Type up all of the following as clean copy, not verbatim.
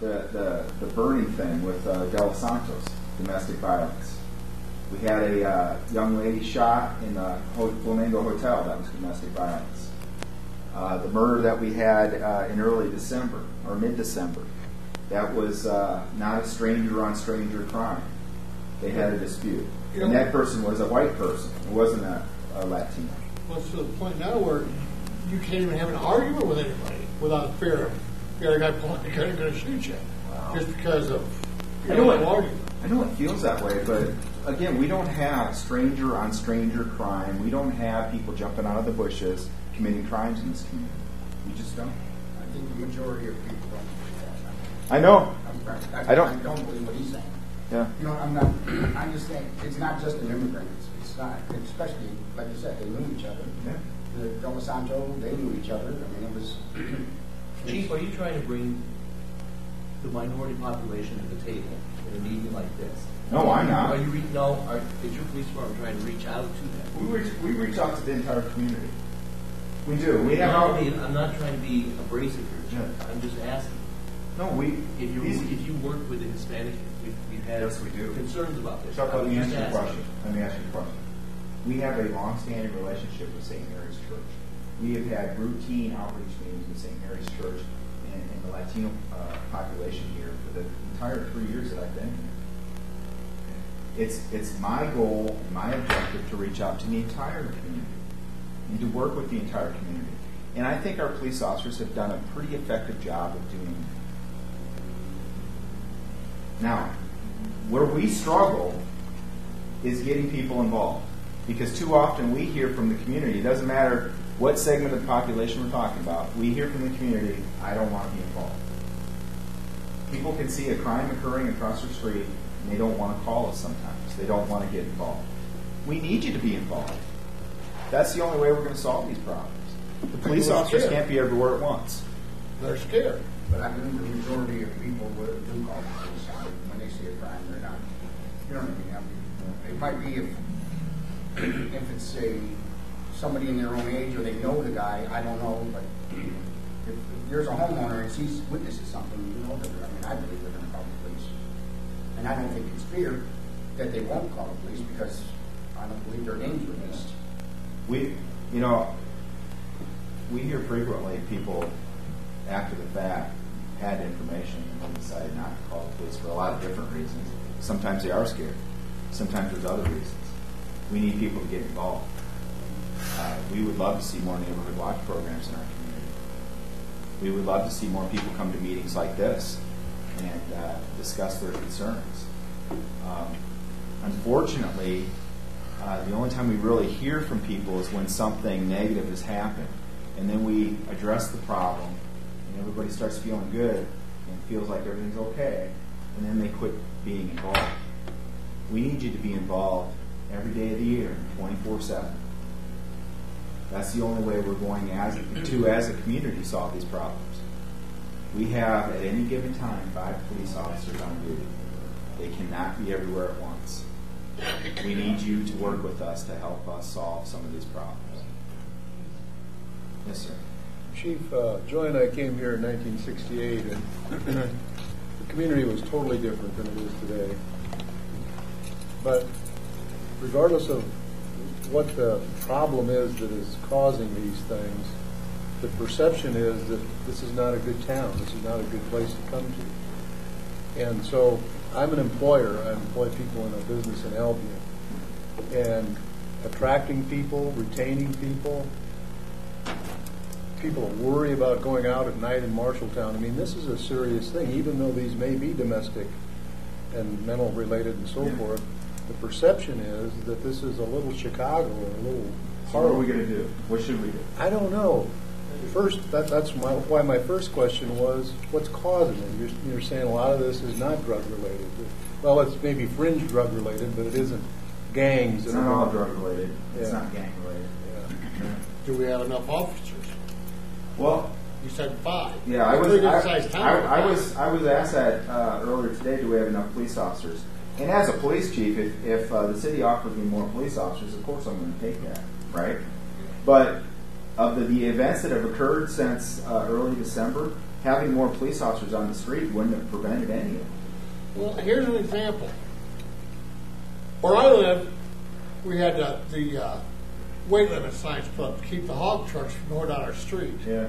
the burning thing with De Los Santos, domestic violence. We had a young lady shot in the Flamingo Hotel. That was domestic violence. The murder that we had in early December or mid-December, that was not a stranger-on-stranger crime. They had a dispute. And that person was a white person. It wasn't a Latino. Well, it's to the point now where you can't even have an argument with anybody without fear of the other guy pulling the gun and going to shoot you. Wow. Just because of argument. I know it feels that way, but again, we don't have stranger-on-stranger crime. We don't have people jumping out of the bushes committing crimes in this community. We just don't. I think the majority of people don't believe that. I know. I don't believe what he's saying. Yeah. You know, I'm just saying, it's not just an immigrant. It's not, especially, like you said, they knew each other. Yeah. The De Los Santos, they knew each other. I mean, it was... Chief, are you trying to bring the minority population to the table in a meeting like this? No, I'm not. Is your police department trying to reach out to them? We reach out to the entire community. We do. I'm not trying to be abrasive here, Jeff. I'm just asking. No, if you work with the Hispanic, we've had yes, we do. concerns about this. Let me ask you a question. We have a long-standing relationship with St. Mary's Church. We have had routine outreach meetings with St. Mary's Church and the Latino population here for the entire 3 years that I've been here. It's my goal, my objective to reach out to the entire community and to work with the entire community. And I think our police officers have done a pretty effective job of doing that. Now, where we struggle is getting people involved. Because too often we hear from the community, it doesn't matter what segment of the population we're talking about, we hear from the community, I don't want to be involved. People can see a crime occurring across the street and they don't want to call us sometimes. They don't want to get involved. We need you to be involved. That's the only way we're going to solve these problems. The police officers can't be everywhere at once. They're scared. But I believe the majority of people do call the police when they see a crime. They're not, you know what I mean? It might be if it's somebody in their own age or they know the guy, I don't know, but if there's a homeowner and he witnesses something, you know, I believe they're going to call the police. And I don't think it's fair that they won't call the police because I don't believe their names were released. We hear frequently people after the fact had information and decided not to call the police for a lot of different reasons. Sometimes they are scared. Sometimes there's other reasons. We need people to get involved. We would love to see more neighborhood watch programs in our community. We would love to see more people come to meetings like this and discuss their concerns. Unfortunately, the only time we really hear from people is when something negative has happened. And then we address the problem, and everybody starts feeling good and feels like everything's okay, and then they quit being involved. We need you to be involved every day of the year, 24/7. That's the only way we're going as a community, solve these problems. We have, at any given time, 5 police officers on duty. They cannot be everywhere at once. We need you to work with us to help us solve some of these problems. Yes, sir. Chief, Joy and I came here in 1968, and the community was totally different than it is today. But regardless of what the problem is that is causing these things, the perception is that this is not a good town. This is not a good place to come to. And so I'm an employer. I employ people in a business in Albion. And attracting people, retaining people, people worry about going out at night in Marshalltown. I mean, this is a serious thing, even though these may be domestic and mental related and so forth. The perception is that this is a little Chicago or a little So what are we going to do? What should we do? I don't know. First, that's why my first question was, what's causing it? You're saying a lot of this is not drug related. Well, it's maybe fringe drug related, but it isn't gangs. It's not all drug related. It's not gang related. Yeah. Do we have enough officers? Well, you said 5. Yeah, I was asked that earlier today. Do we have enough police officers? And as a police chief, if the city offers me more police officers, of course I'm going to take that, right? But of the events that have occurred since early December, having more police officers on the street wouldn't have prevented any of it. Well, here's an example. Where I live, we had the weight limit signs put up to keep the hog trucks from going down our street. Yeah.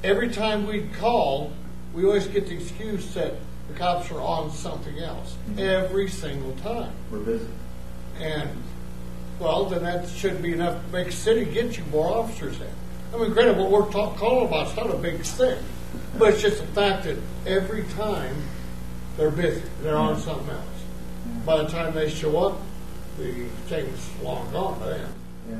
Every time we'd call, we always get the excuse that the cops are on something else. Mm-hmm. Every single time. We're busy. And, well, then that should be enough to make a city get you more officers in. I mean, granted, what we're calling about is not a big thing, but it's just the fact that every time they're busy, they're on something else. By the time they show up, the thing's long gone by then. Yeah.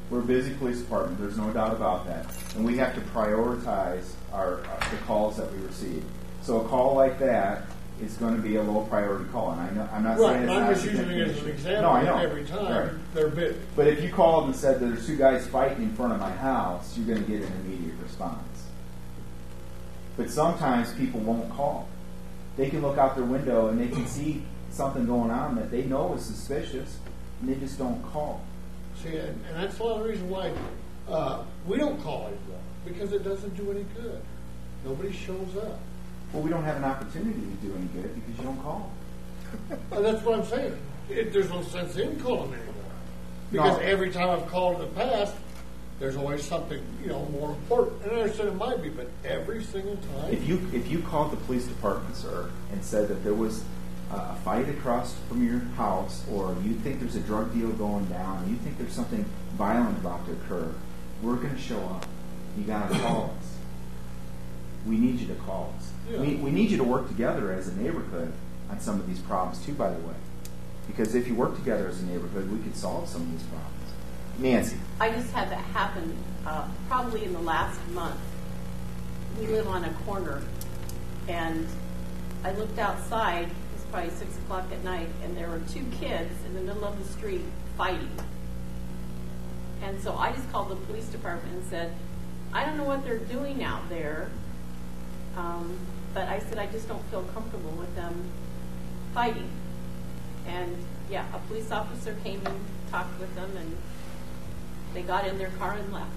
We're a busy police department. There's no doubt about that. And we have to prioritize the calls that we receive. So a call like that is going to be a low priority call. And I'm not saying it's not I'm just using it as an example. No, I know. Every time right. they're busy. But if you called and said there's two guys fighting in front of my house, you're going to get an immediate response. But sometimes people won't call. They can look out their window and they can see something going on that they know is suspicious, and they just don't call. See, and that's a lot of the reason why we don't call anymore, because it doesn't do any good. Nobody shows up. Well, we don't have an opportunity to do any good because you don't call. And that's what I'm saying. There's no sense in calling anymore. Because every time I've called in the past, there's always something, more important. And I understand it might be, but every single time. If you called the police department, sir, and said that there was a fight across from your house, or you think there's a drug deal going down, or you think there's something violent about to occur, we're going to show up. You got to call us. We need you to call us. Yeah. We need you to work together as a neighborhood on some of these problems too, by the way. Because if you work together as a neighborhood, we could solve some of these problems. Nancy. I just had that happen probably in the last month. We live on a corner, and I looked outside. It was probably 6 o'clock at night, and there were two kids in the middle of the street fighting. And so I just called the police department and said, I don't know what they're doing out there, but I said I just don't feel comfortable with them fighting. And yeah, a police officer came and talked with them, and they got in their car and left.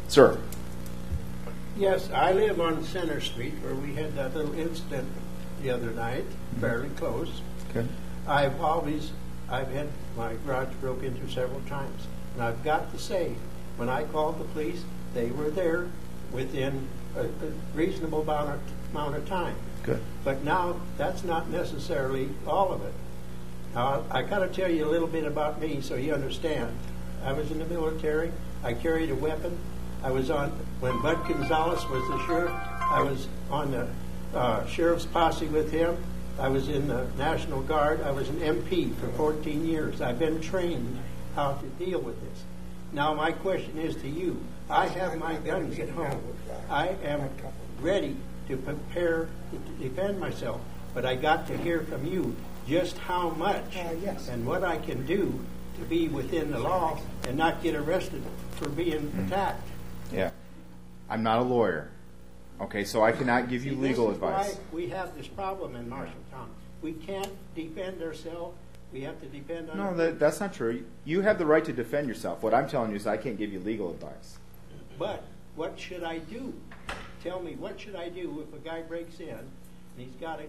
Sir. Yes, I live on Center Street where we had that little incident the other night, fairly close. Okay. I've had my garage broke into several times. And I've got to say, when I called the police, they were there within a reasonable amount of time. Good. But now, that's not necessarily all of it. Now, I got to tell you a little bit about me so you understand. I was in the military. I carried a weapon. I was when Bud Gonzalez was the sheriff, I was on the sheriff's posse with him. I was in the National Guard. I was an MP for 14 years. I've been trained how to deal with this. Now, my question is to you. I have my guns at home. I am ready to prepare to defend myself, but I got to hear from you just how much and what I can do to be within the law and not get arrested for being attacked. Yeah. I'm not a lawyer. Okay, so I cannot give you legal advice. This is why we have this problem in Marshalltown. We can't defend ourselves. We have to depend on... No, that's not true. You have the right to defend yourself. What I'm telling you is I can't give you legal advice. But what should I do? Tell me, what should I do if a guy breaks in and he's got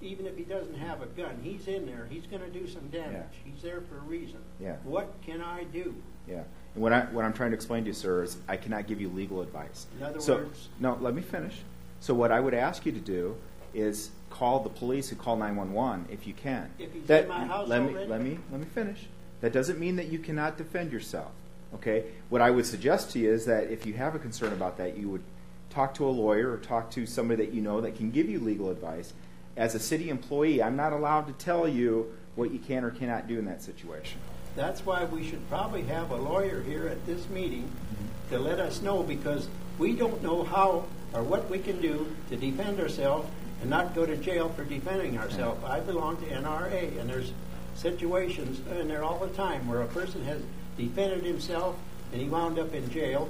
even if he doesn't have a gun, he's in there, he's going to do some damage. Yeah. He's there for a reason. Yeah. What can I do? Yeah. And what I'm trying to explain to you, sir, is I cannot give you legal advice. In other words... No, let me finish. So what I would ask you to do is call the police and call 911 if you can. If he's in my house let already? me finish. That doesn't mean that you cannot defend yourself. Okay? What I would suggest to you is that if you have a concern about that, you would talk to a lawyer or talk to somebody that you know that can give you legal advice. As a city employee, I'm not allowed to tell you what you can or cannot do in that situation. That's why we should probably have a lawyer here at this meeting to let us know, because we don't know how or what we can do to defend ourselves and not go to jail for defending ourselves. I belong to NRA, and there's situations in there all the time where a person has defended himself and he wound up in jail,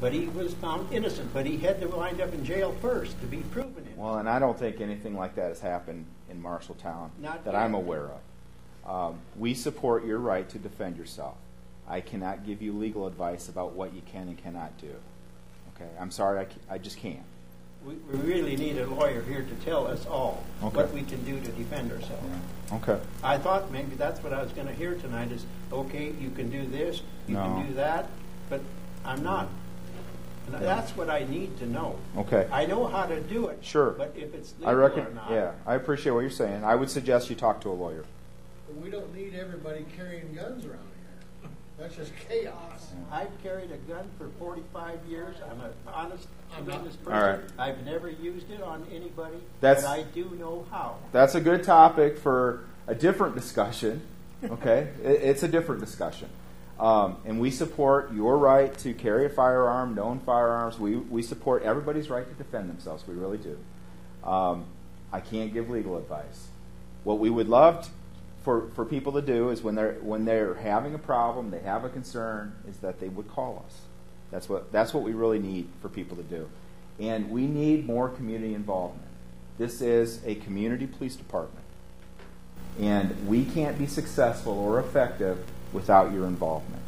but he was found innocent, but he had to wind up in jail first to be proven innocent. Well, and I don't think anything like that has happened in Marshalltown that I'm aware of. We support your right to defend yourself. I cannot give you legal advice about what you can and cannot do. Okay, I'm sorry, I just can't. we really need a lawyer here to tell us all Okay. what we can do to defend ourselves. Yeah. Okay. I thought maybe that's what I was going to hear tonight is, okay, you can do this, you can do that, but I'm not. And that's what I need to know. Okay. I know how to do it. Sure. But if it's legal I reckon. or not. Yeah, I appreciate what you're saying. I would suggest you talk to a lawyer. But we don't need everybody carrying guns around here. That's just chaos. I've carried a gun for 45 years. I'm an honest, tremendous person. All right. I've never used it on anybody, That's- but I do know how. That's a good topic for a different discussion. Okay, it's a different discussion. And we support your right to carry a firearm, known firearms. We support everybody's right to defend themselves. We really do. I can't give legal advice. What we would love for people to do is when they're having a problem, they have a concern, is that they would call us. That's what we really need for people to do. And we need more community involvement. This is a community police department. And we can't be successful or effective without your involvement.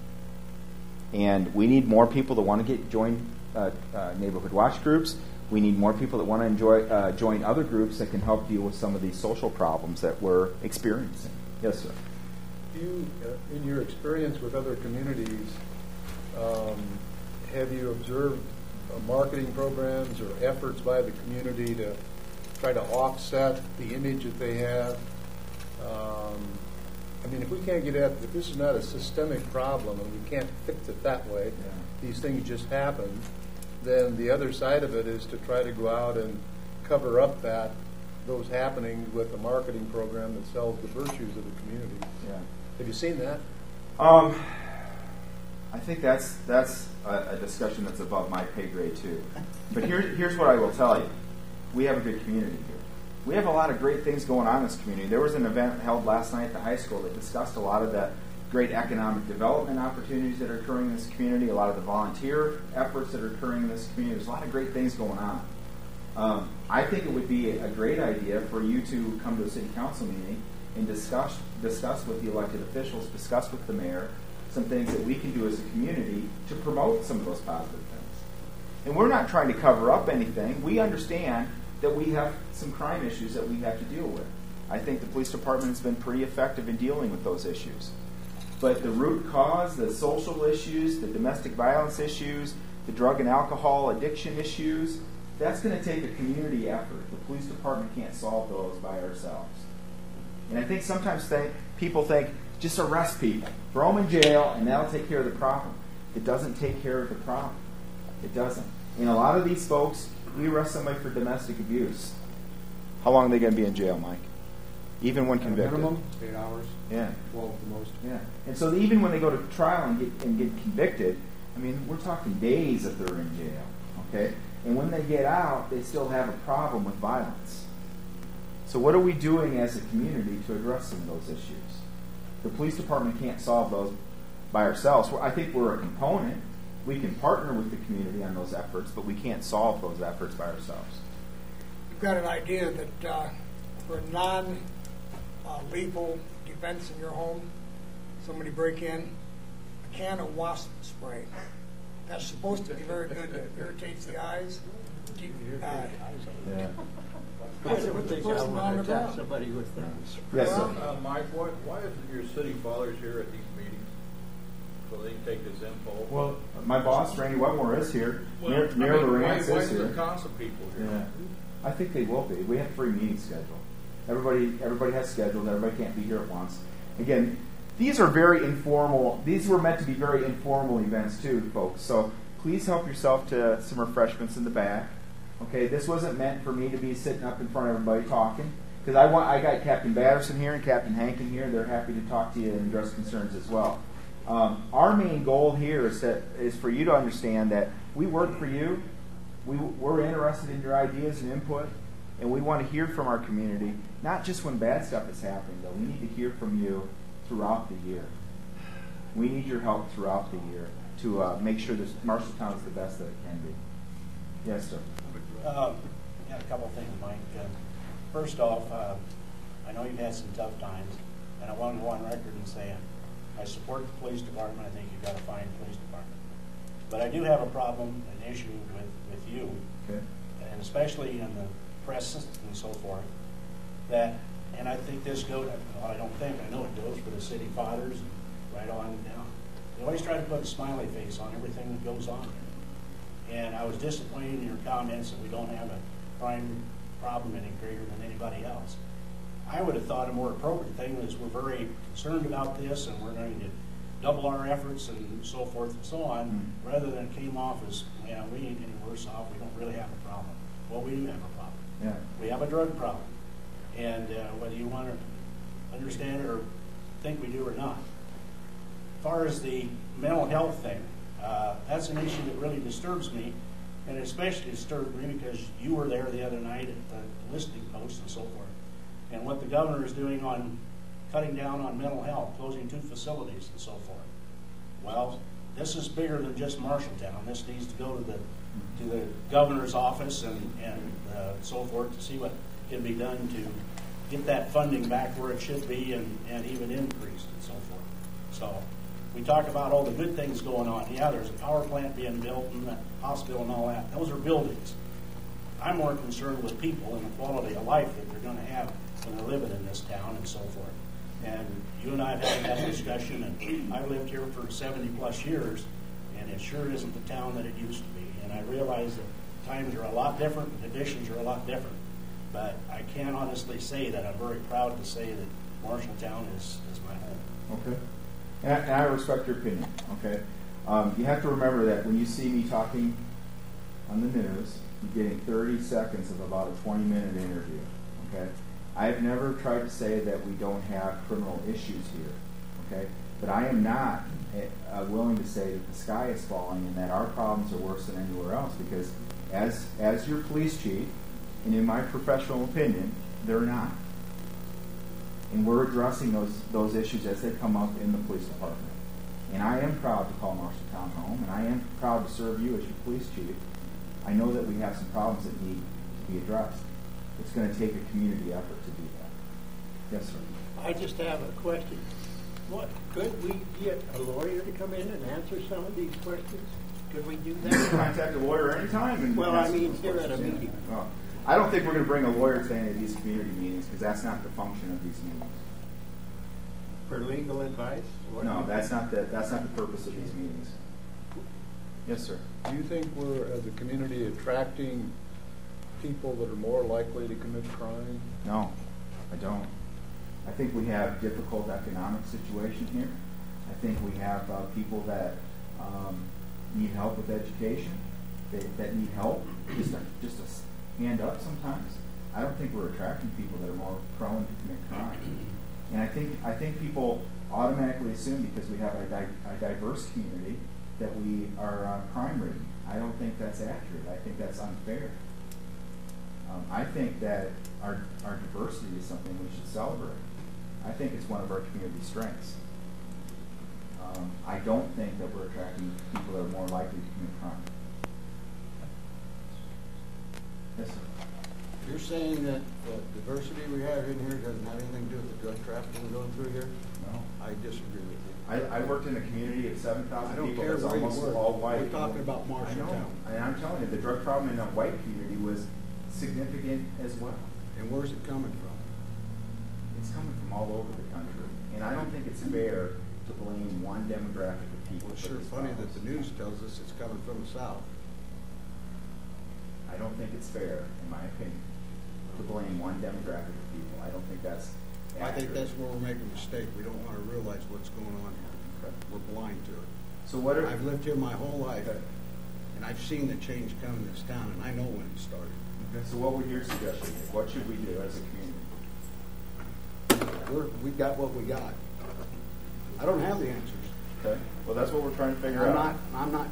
And we need more people that want to join neighborhood watch groups. We need more people that want to join other groups that can help deal with some of these social problems that we're experiencing. Yes, sir. You, in your experience with other communities, have you observed marketing programs or efforts by the community to try to offset the image that they have? I mean, if we can't if this is not a systemic problem and we can't fix it that way, these things just happen, then the other side of it is to try to go out and cover up those happenings with a marketing program that sells the virtues of the community. Yeah. Have you seen that? I think that's a discussion that's above my pay grade too. But here's what I will tell you: we have a good community here. We have a lot of great things going on in this community. There was an event held last night at the high school that discussed a lot of the great economic development opportunities that are occurring in this community, a lot of the volunteer efforts that are occurring in this community. There's a lot of great things going on. I think it would be a great idea for you to come to a city council meeting and discuss with the elected officials, discuss with the mayor, some things that we can do as a community to promote some of those positive things. And we're not trying to cover up anything. We understand that we have some crime issues that we have to deal with. I think the police department has been pretty effective in dealing with those issues. But the root cause, the social issues, the domestic violence issues, the drug and alcohol addiction issues, that's going to take a community effort. The police department can't solve those by ourselves. And I think sometimes people think, just arrest people, throw them in jail, and that'll take care of the problem. It doesn't take care of the problem. It doesn't. And a lot of these folks, we arrest somebody for domestic abuse. How long are they going to be in jail, Mike? Even when convicted? Minimum 8 hours. Yeah. 12 at the most. Yeah. And so even when they go to trial and get convicted, I mean, we're talking days that they're in jail. Okay? And when they get out, they still have a problem with violence. So what are we doing as a community to address some of those issues? The police department can't solve those by ourselves. I think we're a component. We can partner with the community on those efforts, but we can't solve those efforts by ourselves. You've got an idea that for non-lethal defense in your home, somebody break in, a can of wasp spray. That's supposed to be very good. It irritates the eyes. Yeah. Puts the person on the ground. Somebody with things. Yes, sir. Mike, why isn't your city fathers here at these meetings so they can take this info? Well, my boss, Randy Wetmore, is here. Mayor why Lawrence is isn't here. the council people here? Yeah. I think they will be. We have 3 meetings scheduled. Everybody has scheduled. Everybody can't be here at once. Again, these are very informal. These were meant to be very informal events too, folks. So please help yourself to some refreshments in the back. Okay, this wasn't meant for me to be sitting up in front of everybody talking, because I got Captain Batterson here and Captain Hankin here. They're happy to talk to you and address concerns as well. Our main goal here is for you to understand that we work for you. We're interested in your ideas and input, and we want to hear from our community, not just when bad stuff is happening, though. We need to hear from you throughout the year. We need your help throughout the year to make sure that Marshalltown is the best that it can be. Yes, sir. Yeah, a couple of things, Mike. First off, I know you've had some tough times, and I want to go on record and say I support the police department. I think you've got a fine police department. But I do have a problem, an issue with you. Okay. and especially in the press and so forth, that, and I think this goes, well, I don't think, I know it goes for the city fathers and right on down. They always try to put a smiley face on everything that goes on. And I was disappointed in your comments that we don't have a crime problem any greater than anybody else. I would have thought a more appropriate thing is we're very concerned about this and we're going to double our efforts and so forth and so on, rather than it came off as, yeah, we ain't any worse off, we don't really have a problem. Well, we do have a problem. Yeah. We have a drug problem. And whether you want to understand it or think we do or not. As far as the mental health thing, that's an issue that really disturbs me, and it especially disturbed me because you were there the other night at the listening post and so forth. And what the governor is doing on cutting down on mental health, closing 2 facilities and so forth. Well, this is bigger than just Marshalltown. This needs to go to the governor's office and so forth to see what can be done to get that funding back where it should be and even increased and so forth. So we talk about all the good things going on. Yeah, there's a power plant being built and the hospital and all that. Those are buildings. I'm more concerned with people and the quality of life that they're going to have when they're living in this town and so forth. And you and I have had that discussion, and I've lived here for 70 plus years, and it sure isn't the town that it used to be. And I realize that times are a lot different, the conditions are a lot different. But I can honestly say that I'm very proud to say that Marshalltown is my home. Okay. And I respect your opinion, okay? You have to remember that when you see me talking on the news, you're getting 30 seconds of about a 20-minute interview, okay? I've never tried to say that we don't have criminal issues here, okay? But I am not willing to say that the sky is falling and that our problems are worse than anywhere else, because as your police chief, and in my professional opinion, they're not. And we're addressing those issues as they come up in the police department. And I am proud to call Marshalltown home, and I am proud to serve you as your police chief. I know that we have some problems that need to be addressed. It's going to take a community effort to do that. Yes, sir. I just have a question. What, could we get a lawyer to come in and answer some of these questions? Could we do that? Contact a lawyer anytime. And well, I mean, here at a meeting. Well, I don't think we're going to bring a lawyer to any of these community meetings because that's not the function of these meetings. For legal advice? No, that's not the purpose of these meetings. Yes, sir. Do you think we're, as a community, attracting people that are more likely to commit crime? No, I don't. I think we have a difficult economic situation here. I think we have people that need help with education, that need help, just a hand up sometimes. I don't think we're attracting people that are more prone to commit crime. And I think people automatically assume because we have a diverse community that we are crime-ridden. I don't think that's accurate. I think that's unfair. I think that our diversity is something we should celebrate. I think it's one of our community strengths. I don't think that we're attracting people that are more likely to commit crime. Yes, sir. You're saying that the diversity we have in here doesn't have anything to do with the drug trafficking going through here? No. I disagree with you. I worked in a community of 7,000 I don't people care that's where you almost work. all white. We're talking about Marshalltown. And I'm telling you, the drug problem in the white community was significant as well. And where's it coming from? It's coming from all over the country. And I don't think it's fair to blame one demographic of people. Well, it's sure funny that the news tells us it's coming from the South. I don't think it's fair, in my opinion, to blame one demographic of people. I don't think that's accurate. I think that's where we're making a mistake. We don't want to realize what's going on here. Okay. We're blind to it. So what are... I've lived here my whole life, and I've seen the change come in this town, and I know when it started. Okay, so what would your suggestion be? What should we do as a community? We got what we got. I don't have the answers. Okay. Well, that's what we're trying to figure out. I'm not.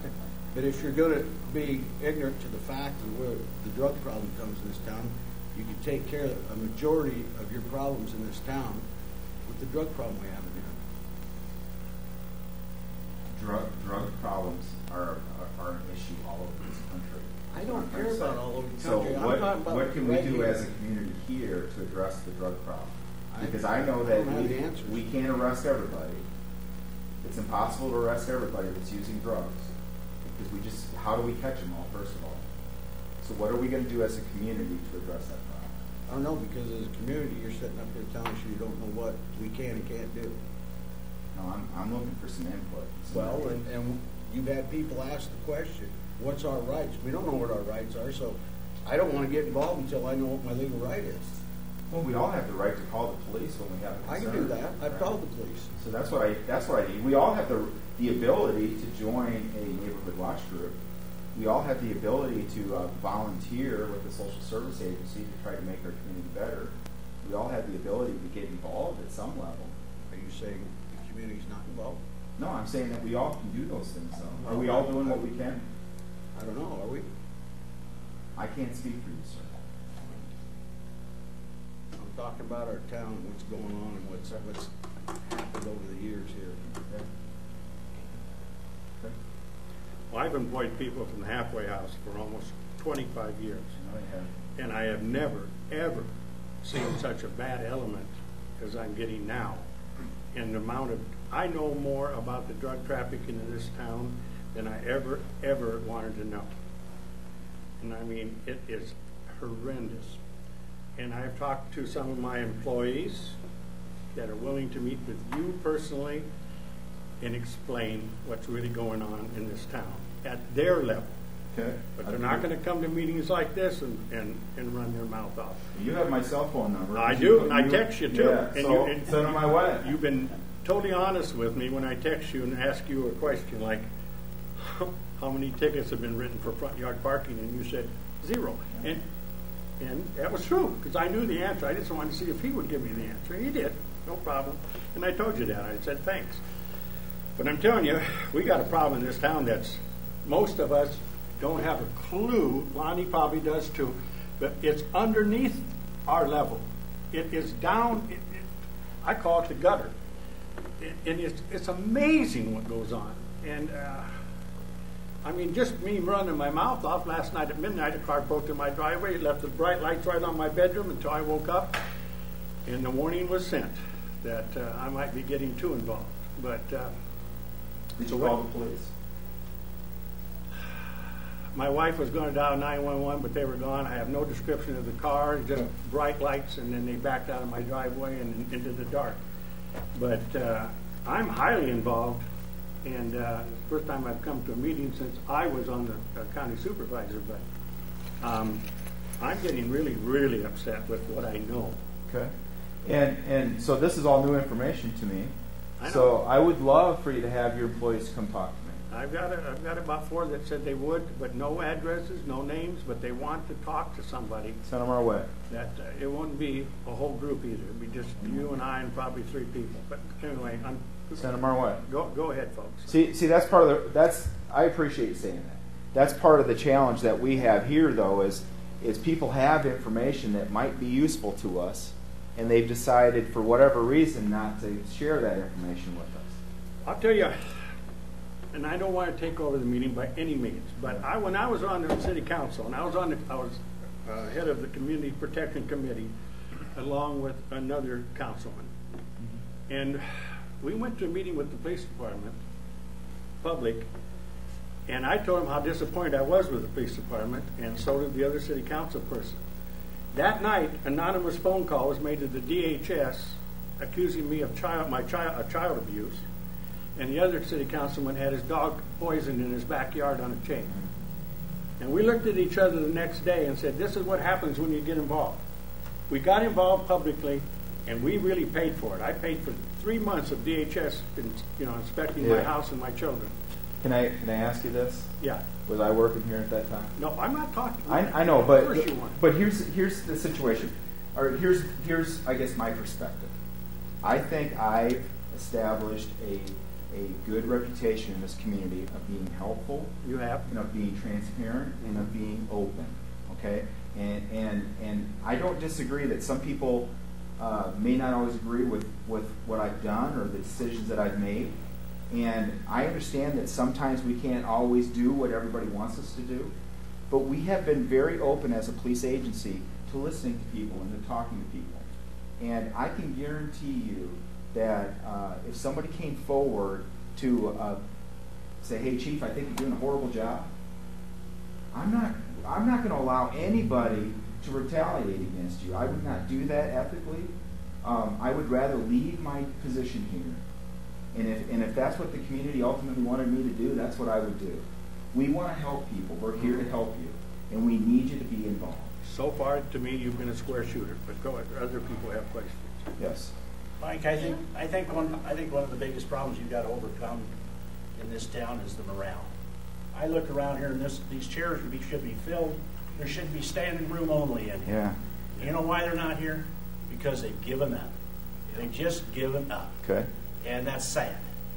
But if you're going to be ignorant to the fact of where the drug problem comes in this town, you can take care of a majority of your problems in this town with the drug problem we have in here. Drug problems are an issue all over this country. I don't care about all over the So country. what can we do as a community here to address the drug problem? Because I know that we can't arrest everybody. It's impossible to arrest everybody that's using drugs. Because how do we catch them all, first of all? So what are we going to do as a community to address that problem? I don't know, because as a community, you're sitting up here telling us you don't know what we can and can't do. No, I'm looking for some input. Well, and you've had people ask the question, what's our rights? We don't know what our rights are, so I don't want to get involved until I know what my legal right is. Well, we all have the right to call the police when we have a concern. I can do that. I've called the police. So that's what I need. We all have the ability to join a neighborhood watch group. We all have the ability to volunteer with the social service agency to try to make our community better. We all have the ability to get involved at some level. Are you saying the community's not involved? No, I'm saying that we all can do those things, though. Are we all doing what we can? I don't know. Are we? I can't speak for you, sir. I'm talking about our town and what's going on and what's happened over the years here. Okay. Okay. Well, I've employed people from the halfway house for almost 25 years. No, you haven't. And I have never, ever seen such a bad element as I'm getting now. And the amount of, I know more about the drug trafficking in this town than I ever wanted to know. And I mean, it is horrendous. And I've talked to some of my employees that are willing to meet with you personally and explain what's really going on in this town at their level. Okay. But they're not going to come to meetings like this and run their mouth off. You have my cell phone number. I do, and I text you too. Yeah, and so you, send it my way. You've been totally honest with me when I text you and ask you a question like, how many tickets have been written for front yard parking? And you said 0. And that was true, because I knew the answer. I just wanted to see if he would give me the answer. And he did, no problem. And I told you that. I said thanks. But I'm telling you, we got a problem in this town that's, most of us don't have a clue. Lonnie probably does too. But it's underneath our level. It is down, I call it the gutter. And it's amazing what goes on. And I mean, just me running my mouth off last night at midnight, a car broke in my driveway. It left the bright lights right on my bedroom until I woke up. And the warning was sent that I might be getting too involved. But did you call the police? My wife was going to dial 911, but they were gone. I have no description of the car, just bright lights, and then they backed out of my driveway and into the dark. But I'm highly involved, and it's the first time I've come to a meeting since I was on the county supervisor. But I'm getting really, really upset with what I know. Okay. And so this is all new information to me. I know. So I would love for you to have your employees come talk to me. I've got about 4 that said they would, but no addresses, no names, but they want to talk to somebody. Send them our way. That it wouldn't be a whole group either. It'd be just you and I and probably 3 people. But anyway, send them our way. Go ahead, folks. See, that's part of I appreciate you saying that. That's part of the challenge that we have here, though, is people have information that might be useful to us, and they've decided for whatever reason not to share that information with us. I'll tell you. And I don't want to take over the meeting by any means, but when I was on the city council, and I was head of the community protection committee, along with another councilman, and we went to a meeting with the police department, public, and I told them how disappointed I was with the police department, and so did the other city council person. That night, an anonymous phone call was made to the DHS accusing me of child abuse. And the other city councilman had his dog poisoned in his backyard on a chain. And we looked at each other the next day and said, this is what happens when you get involved. We got involved publicly, and we really paid for it. I paid for 3 months of DHS inspecting my house and my children. Can I ask you this? Yeah. Was I working here at that time? No, I'm not talking. I know, but here's the situation. Or here's I guess my perspective. I think I've established a good reputation in this community of being helpful. You have. Of being transparent and of being open. Okay? And I don't disagree that some people may not always agree with what I've done or the decisions that I've made. And I understand that sometimes we can't always do what everybody wants us to do. But we have been very open as a police agency to listening to people and to talking to people. And I can guarantee you that if somebody came forward to say, hey, Chief, I think you're doing a horrible job, I'm not going to allow anybody to retaliate against you. I would not do that ethically. I would rather leave my position here. And if that's what the community ultimately wanted me to do, that's what I would do. We want to help people. We're here to help you. And we need you to be involved. So far, to me, you've been a square shooter, but go ahead. Other people have questions. Yes. Mike, I think one of the biggest problems you've got to overcome in this town is the morale. I look around here, and these chairs should be filled. There should be standing room only in here. Yeah. You know why they're not here? Because they've given up. They've just given up. Okay. And that's sad.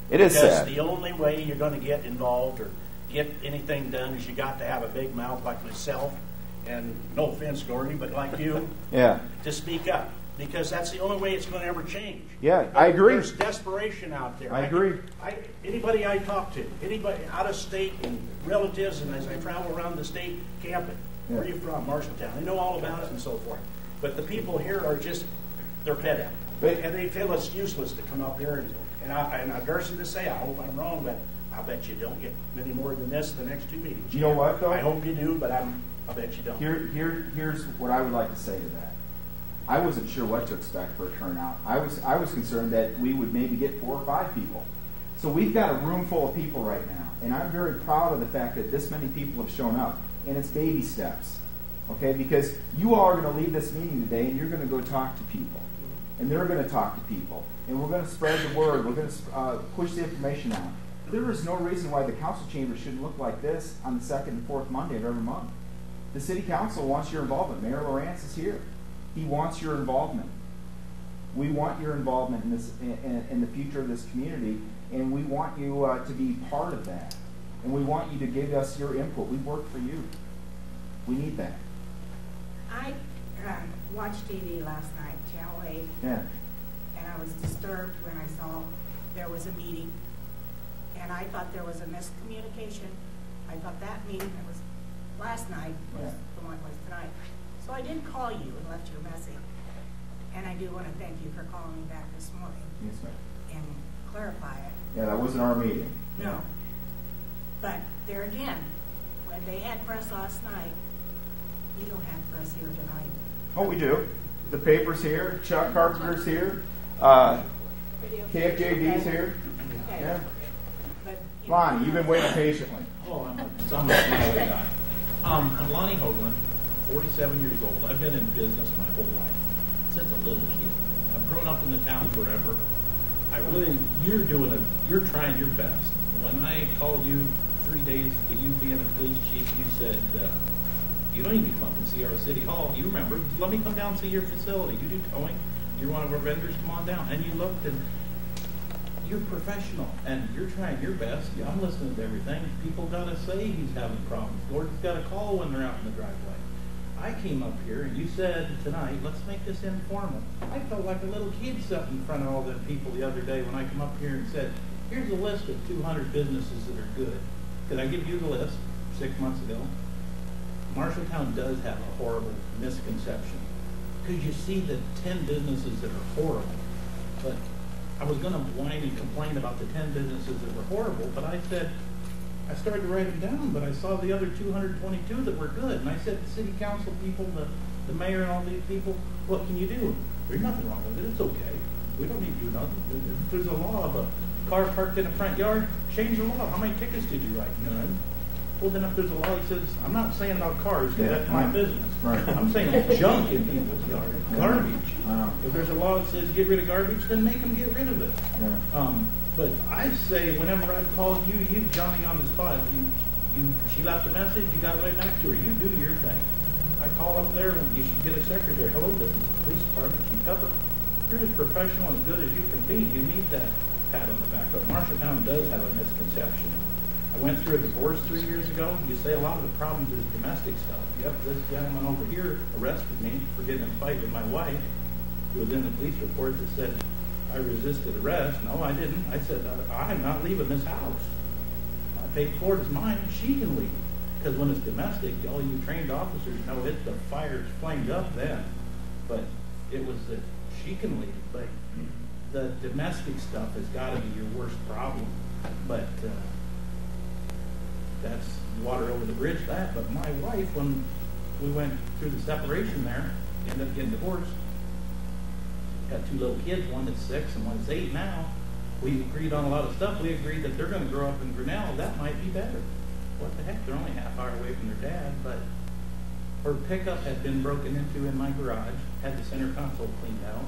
It is sad. Because the only way you're going to get involved or get anything done is you got to have a big mouth like myself, and no offense, Gordon, but like you, to speak up. Because that's the only way it's going to ever change. Yeah, I agree. There's desperation out there. I agree. Anybody I talk to, anybody out of state and relatives, and as I travel around the state camping, where are you from? Marshalltown. They know all about it and so forth. But the people here are just, they're fed up. And they feel it's useless to come up here. And I dare to say, I hope I'm wrong, but I bet you don't get many more than this the next two meetings. You know what, though? I hope you do, but I bet you don't. Here's what I would like to say to that. I wasn't sure what to expect for a turnout. I was concerned that we would maybe get 4 or 5 people. So we've got a room full of people right now, and I'm very proud of the fact that this many people have shown up, and it's baby steps, okay? Because you all are going to leave this meeting today, and you're going to go talk to people, and they're going to talk to people, and we're going to spread the word. We're going to push the information out. There is no reason why the council chamber shouldn't look like this on the 2nd and 4th Monday of every month. The city council wants your involvement. Mayor Lawrence is here. He wants your involvement. We want your involvement in this, in the future of this community, and we want you to be part of that. And we want you to give us your input. We work for you. We need that. I watched TV last night, Channel 8, and I was disturbed when I saw there was a meeting, and I thought there was a miscommunication. I thought that meeting that was last night was the one that was tonight. So I did call you and left you a message. And I do want to thank you for calling me back this morning. Yes, ma'am. And clarify it. Yeah, that wasn't our meeting. No. But there again, when they had press last night, you don't have press here tonight. Oh, we do. The paper's here. Chuck Carpenter's here. KFJD's here. Okay. Yeah. But, Lonnie, you've been waiting patiently. Oh, I'm a smiley guy. I'm Lonnie Hoagland, 47 years old. I've been in business my whole life, since a little kid. I've grown up in the town forever. You're trying your best. When I called you 3 days to you being a police chief, you said, you don't even come up and see our city hall. You remember, let me come down and see your facility. You do towing. You're one of our vendors, come on down. And you looked and you're professional and you're trying your best. I'm listening to everything. People gotta say he's having problems. Gordon's got to call when they're out in the driveway. I came up here and you said tonight, let's make this informal. I felt like a little kid sitting in front of all the people the other day when I come up here and said, here's a list of 200 businesses that are good. Did I give you the list 6 months ago? Marshalltown does have a horrible misconception. Because you see the 10 businesses that are horrible. But I was going to whine and complain about the 10 businesses that were horrible, but I said, I started to write them down, but I saw the other 222 that were good. And I said to city council people, the mayor and all these people, what can you do? There's nothing wrong with it. It's okay. We don't need to do nothing. If there's a law of a car parked in a front yard, change the law. How many tickets did you write? None. Well, then if there's a law that says, I'm not saying about cars, because that's my business. Right. I'm saying junk in people's yards, garbage. If there's a law that says get rid of garbage, then make them get rid of it. Yeah. But I say, whenever I called you, Johnny, on the spot, she left a message, you got right back to her. You do your thing. I call up there, you should get a secretary. Hello, this is the police department, Chief Tupper. You're as professional and good as you can be. You need that pat on the back. But Marshalltown does have a misconception. I went through a divorce 3 years ago. You say a lot of the problems is domestic stuff. Yep, this gentleman over here arrested me for getting in a fight with my wife. It was in the police report that said I resisted arrest. No, I didn't. I said, I'm not leaving this house. I paid for it, it's mine. She can leave. Because when it's domestic, all you trained officers know the fire's flamed up then. But it was that she can leave. But the domestic stuff has got to be your worst problem. But that's water over the bridge, that. But my wife, when we went through the separation there, ended up getting divorced. Got 2 little kids, one that's 6 and one that's 8 now. We agreed on a lot of stuff. We agreed that they're going to grow up in Grinnell. That might be better. What the heck? They're only half hour away from their dad. But her pickup had been broken into in my garage. Had the center console cleaned out.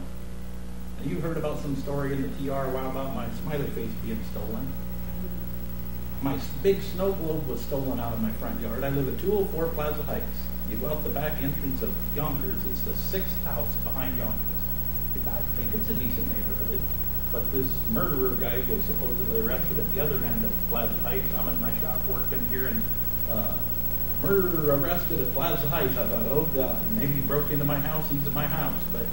And you heard about some story in the TR a while about my smiley face being stolen. My big snow globe was stolen out of my front yard. I live at 204 Plaza Heights. You go out the back entrance of Yonkers. It's the 6th house behind Yonkers. I think it's a decent neighborhood. But this murderer guy was supposedly arrested at the other end of Plaza Heights. I'm at my shop working here, and murderer arrested at Plaza Heights. I thought, oh God, maybe he broke into my house. He's at my house. But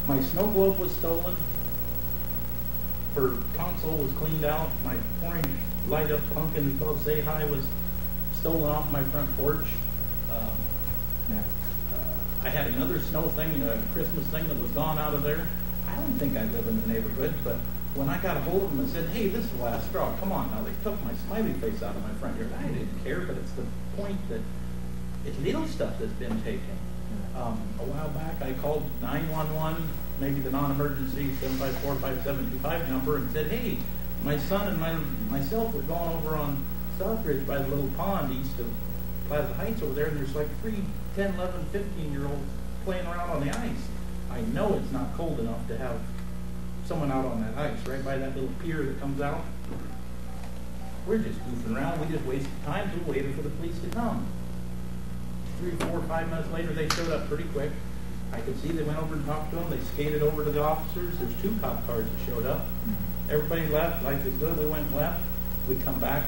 my snow globe was stolen. Her console was cleaned out. My orange light up pumpkin above Say Hi was stolen off my front porch. I had another snow thing, a Christmas thing that was gone out of there. I don't think I live in the neighborhood, but when I got a hold of them and said, hey, this is the last straw, come on now, they took my smiley face out of my front yard. I didn't care, but it's the point that it's little stuff that's been taken. A while back, I called 911, maybe the non-emergency 754-5725 number, and said, hey, my son and myself were going over on Southridge by the little pond east of Plaza Heights over there, and there's like 3, 10, 11, 15-year-olds playing around on the ice. I know it's not cold enough to have someone out on that ice, right by that little pier that comes out. We're just goofing around. We just wasted time. We waited for the police to come. 3, 4, 5 minutes later, they showed up pretty quick. I could see they went over and talked to them. They skated over to the officers. There's 2 cop cars that showed up. Everybody left. Life is good. We went and left. We come back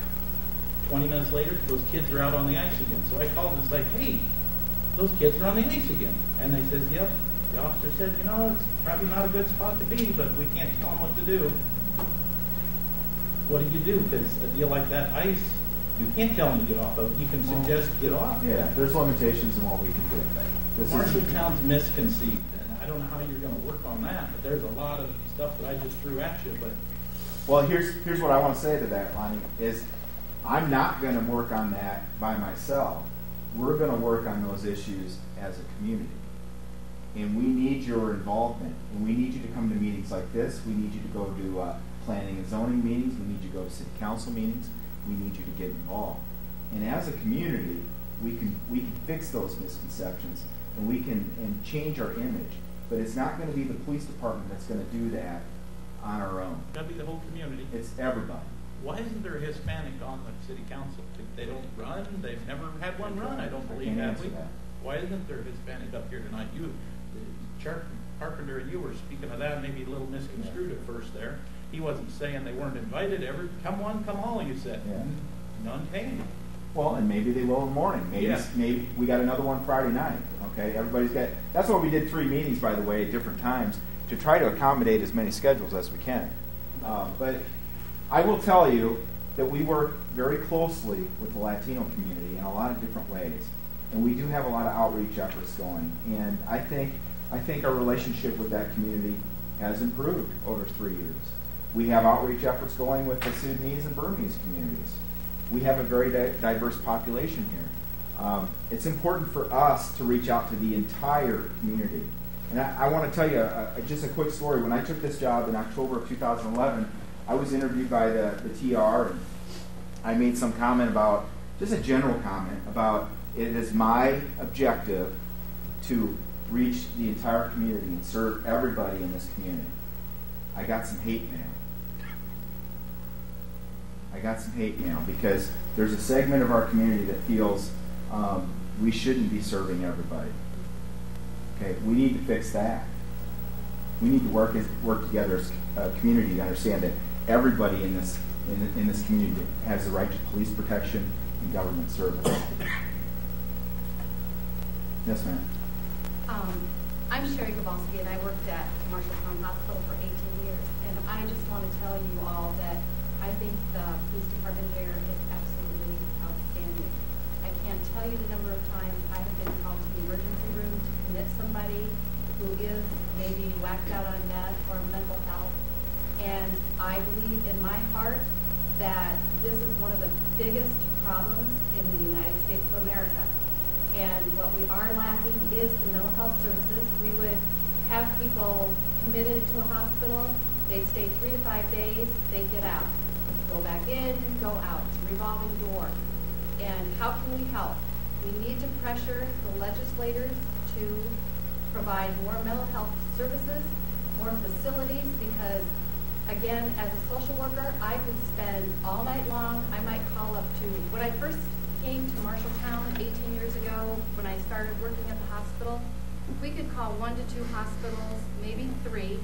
20 minutes later. Those kids are out on the ice again. So I called and it's like, hey, those kids are on the ice again. And they says, yep. The officer said, you know, it's probably not a good spot to be, but we can't tell them what to do. What do? Because a deal like that, ice, you can't tell them to get off of it. You can suggest get off. Yeah, there's limitations in what we can do. Marshalltown's misconceived, and I don't know how you're going to work on that, but there's a lot of stuff that I just threw at you. But well, here's what I want to say to that, Lonnie, is I'm not going to work on that by myself. We're going to work on those issues as a community. And we need your involvement. And we need you to come to meetings like this. We need you to go to planning and zoning meetings. We need you to go to city council meetings. We need you to get involved. And as a community, we can fix those misconceptions and we can change our image. But it's not going to be the police department that's going to do that on our own. It's got to be the whole community. It's everybody. Why isn't there a Hispanic on the city council? They don't run. They've never had one run, I don't believe. Have we? Why isn't there a Hispanic up here tonight? Carpenter, you were speaking of that, maybe a little misconstrued at first there. He wasn't saying they weren't invited. Come one, come all, you said. Yeah. None came. Well, and maybe they will in the morning. Maybe we got another one Friday night. Okay, everybody's got. That's why we did 3 meetings, by the way, at different times to try to accommodate as many schedules as we can. But I will tell you that we work very closely with the Latino community in a lot of different ways, and we do have a lot of outreach efforts going. And I think our relationship with that community has improved over 3 years. We have outreach efforts going with the Sudanese and Burmese communities. We have a very diverse population here. It's important for us to reach out to the entire community. And I want to tell you just a quick story. When I took this job in October of 2011, I was interviewed by the TR, and I made some comment about, just a general comment about, it is my objective to reach the entire community and serve everybody in this community. I got some hate mail. Because there's a segment of our community that feels we shouldn't be serving everybody. Okay, we need to fix that. We need to work together as a community to understand that everybody in this community has the right to police protection and government service. Yes, ma'am. I'm Sherry Gabalski, and I worked at Marshalltown Hospital for 18 years. And I just want to tell you all that I think the police department here is absolutely outstanding. I can't tell you the number of times I have been called to the emergency room to commit somebody who is maybe whacked out on meth or mental health. And I believe in my heart that this is one of the biggest problems in the United States of America. And what we are lacking is the mental health services. We would have people committed to a hospital. They'd stay 3 to 5 days. They'd get out. Go back in, go out. It's a revolving door. And how can we help? We need to pressure the legislators to provide more mental health services, more facilities, because, again, as a social worker, I could spend all night long. I might call up to, when I first came to Marshalltown 18 years ago, when I started working at the hospital, we could call 1 to 2 hospitals, maybe 3,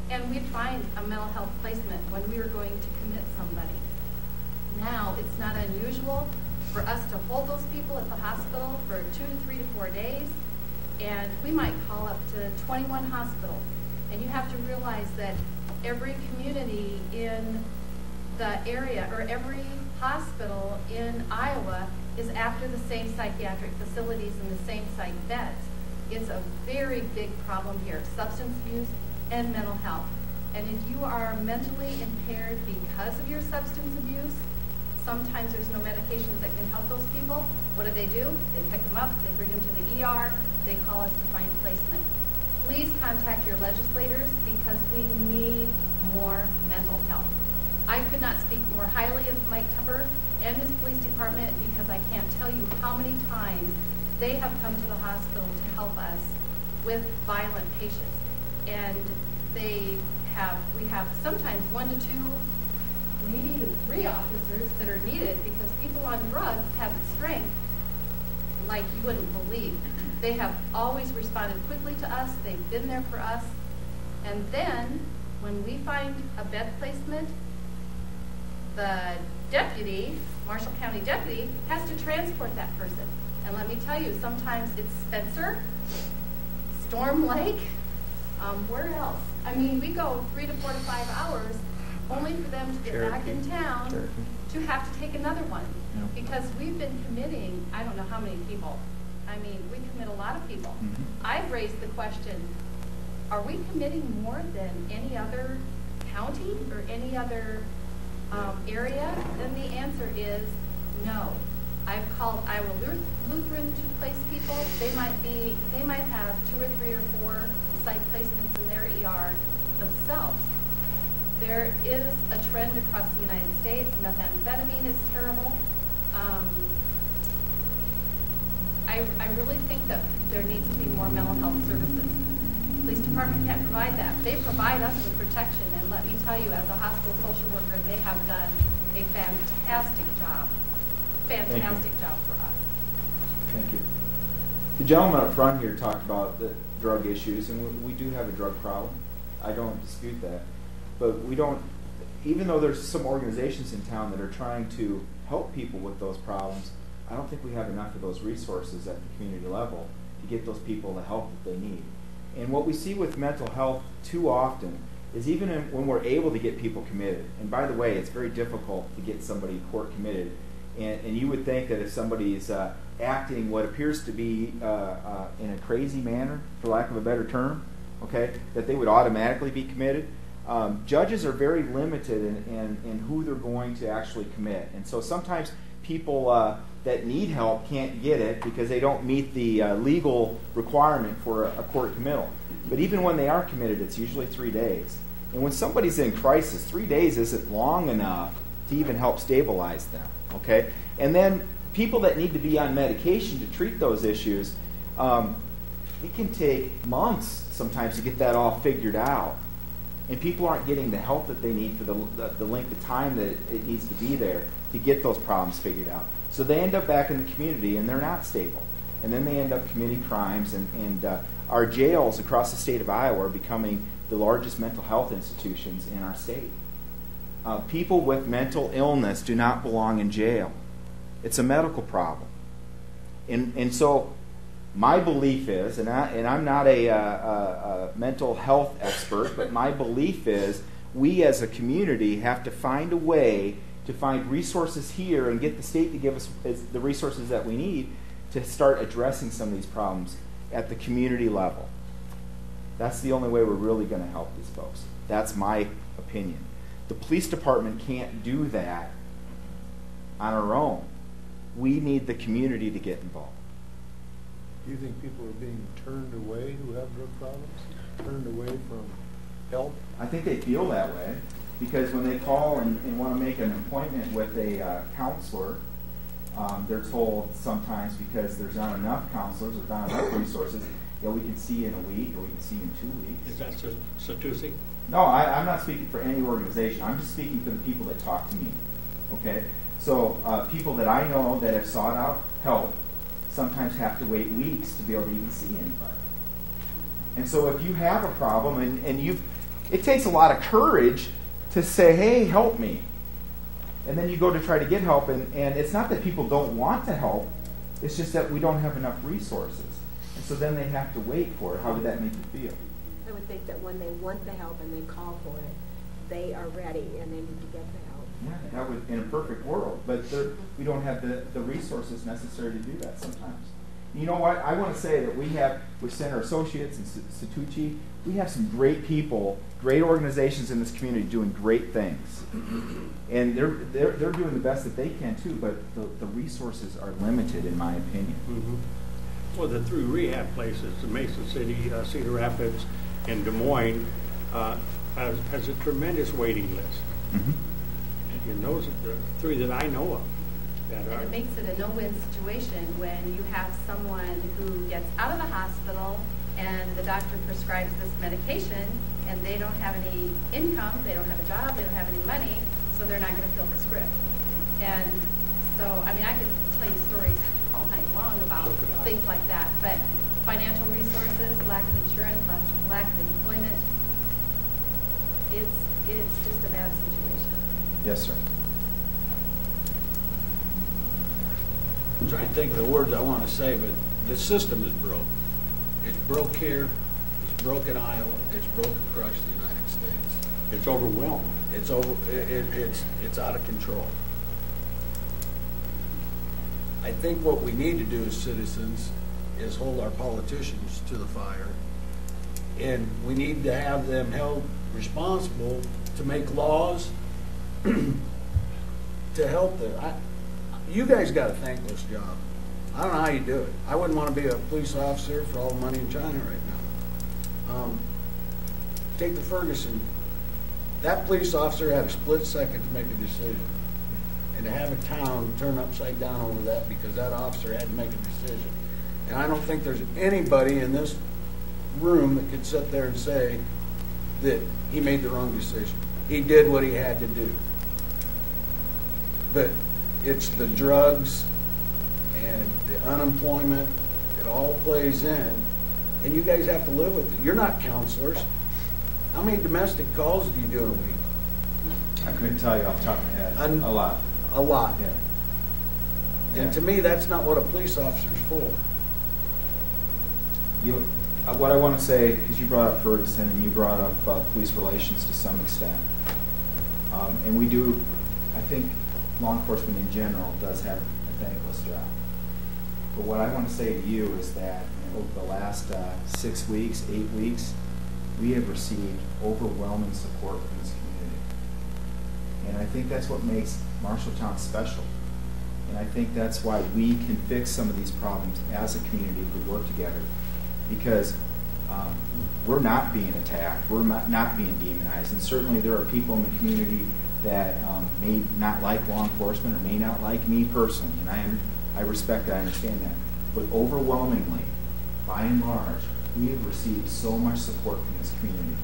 and we'd find a mental health placement when we were going to commit somebody. Now, it's not unusual for us to hold those people at the hospital for 2 to 3 to 4 days, and we might call up to 21 hospitals. And you have to realize that every community in the area, or every hospital in Iowa, is after the same psychiatric facilities and the same psych beds. It's a very big problem here, substance abuse and mental health. And if you are mentally impaired because of your substance abuse, sometimes there's no medications that can help those people. What do? They pick them up, they bring them to the ER, they call us to find placement. Please contact your legislators because we need more mental health. I could not speak more highly of Mike Tupper and his police department because I can't tell you how many times they have come to the hospital to help us with violent patients. And we have sometimes 1 to 2, maybe even 3 officers that are needed because people on drugs have strength like you wouldn't believe. They have always responded quickly to us. They've been there for us. And then when we find a bed placement, the deputy, Marshall County deputy, has to transport that person. And let me tell you, sometimes it's Spencer, Storm Lake, where else? I mean, we go 3 to 4 to 5 hours only for them to get back in town to have to take another one. Yeah. Because we've been committing, I don't know how many people. I mean, we commit a lot of people. Mm-hmm. I've raised the question, are we committing more than any other county or any other area? Then the answer is no. I've called Iowa Lutheran to place people. They might have 2 or 3 or 4 site placements in their ER themselves. There is a trend across the United States. Methamphetamine is terrible. I really think that there needs to be more mental health services. The police department can't provide that. They provide us with protection, and let me tell you, as a hospital social worker, they have done a fantastic job. Fantastic job for us. Thank you. The gentleman up front here talked about the drug issues, and we do have a drug problem. I don't dispute that. But we don't, even though there's some organizations in town that are trying to help people with those problems, I don't think we have enough of those resources at the community level to get those people the help that they need. And what we see with mental health too often is even when we're able to get people committed, and by the way, it's very difficult to get somebody court committed, and you would think that if somebody is acting what appears to be in a crazy manner, for lack of a better term, okay, that they would automatically be committed. Judges are very limited in who they're going to actually commit. And so sometimes people that need help can't get it because they don't meet the legal requirement for a court committal. But even when they are committed, it's usually 3 days. And when somebody's in crisis, 3 days isn't long enough to even help stabilize them. Okay? And then people that need to be on medication to treat those issues, it can take months sometimes to get that all figured out. And people aren't getting the help that they need for the length of time that it needs to be there to get those problems figured out. So they end up back in the community and they're not stable. And then they end up committing crimes. And our jails across the state of Iowa are becoming the largest mental health institutions in our state. People with mental illness do not belong in jail. It's a medical problem. And so my belief is, and I'm not a mental health expert, but my belief is we as a community have to find a way to find resources here and get the state to give us the resources that we need to start addressing some of these problems at the community level. That's the only way we're really going to help these folks. That's my opinion. The police department can't do that on our own. we need the community to get involved. Do you think people are being turned away who have drug problems? Turned away from help? I think they feel that way because when they call and want to make an appointment with a counselor, they're told sometimes because there's not enough counselors or not enough resources, we can see you in a week or we can see you in 2 weeks. Is that Satusi? No, I'm not speaking for any organization. I'm just speaking for the people that talk to me. Okay? So people that I know that have sought out help sometimes have to wait weeks to be able to even see anybody. And so if you have a problem and it takes a lot of courage to say, hey, help me. And then you go to try to get help, and it's not that people don't want to help, it's just that we don't have enough resources. And so then they have to wait for it. How would that make you feel? I would think that when they want the help and they call for it, they are ready and they need to get the help. Yeah, that would, in a perfect world, but we don't have the resources necessary to do that sometimes. You know what? I want to say that we have, with Center Associates and Satucci, we have some great people, great organizations in this community doing great things. And they're doing the best that they can too, but the resources are limited, in my opinion. Mm-hmm. Well, the three rehab places, the Mason City, Cedar Rapids, and Des Moines, has a tremendous waiting list. Mm-hmm. And those are the three that I know of. And it makes it a no-win situation when you have someone who gets out of the hospital and the doctor prescribes this medication and they don't have any income, they don't have a job, they don't have any money, so they're not going to fill the script. And so, I mean, I could tell you stories all night long about things like that, but financial resources, lack of insurance, lack of employment, it's just a bad situation. Yes, sir. I'm trying to think of the words I want to say, but the system is broke. It's broke here, it's broke in Iowa, it's broke across the United States. It's overwhelmed. It's out of control. I think what we need to do as citizens is hold our politicians to the fire, and we need to have them held responsible to make laws to help them. You guys got a thankless job. I don't know how you do it. I wouldn't want to be a police officer for all the money in China right now. Take the Ferguson. That police officer had a split second to make a decision. And to have a town turn upside down over that because that officer had to make a decision. And I don't think there's anybody in this room that could sit there and say that he made the wrong decision. He did what he had to do. But it's the drugs and the unemployment, it all plays in, and you guys have to live with it. You're not counselors. How many domestic calls do you do in a week? I couldn't tell you off the top of my head. A lot. A lot. Yeah. And to me, that's not what a police officer's for. What I want to say, because you brought up Ferguson and you brought up police relations to some extent, and we do, I think law enforcement in general does have a thankless job. But what I want to say to you is that over the last 6 weeks, 8 weeks, we have received overwhelming support from this community. And I think that's what makes Marshalltown special. And I think that's why we can fix some of these problems as a community if we work together. Because we're not being attacked, we're not being demonized, and certainly there are people in the community that may not like law enforcement or may not like me personally, and I respect that, I understand that. But overwhelmingly, by and large, we have received so much support from this community.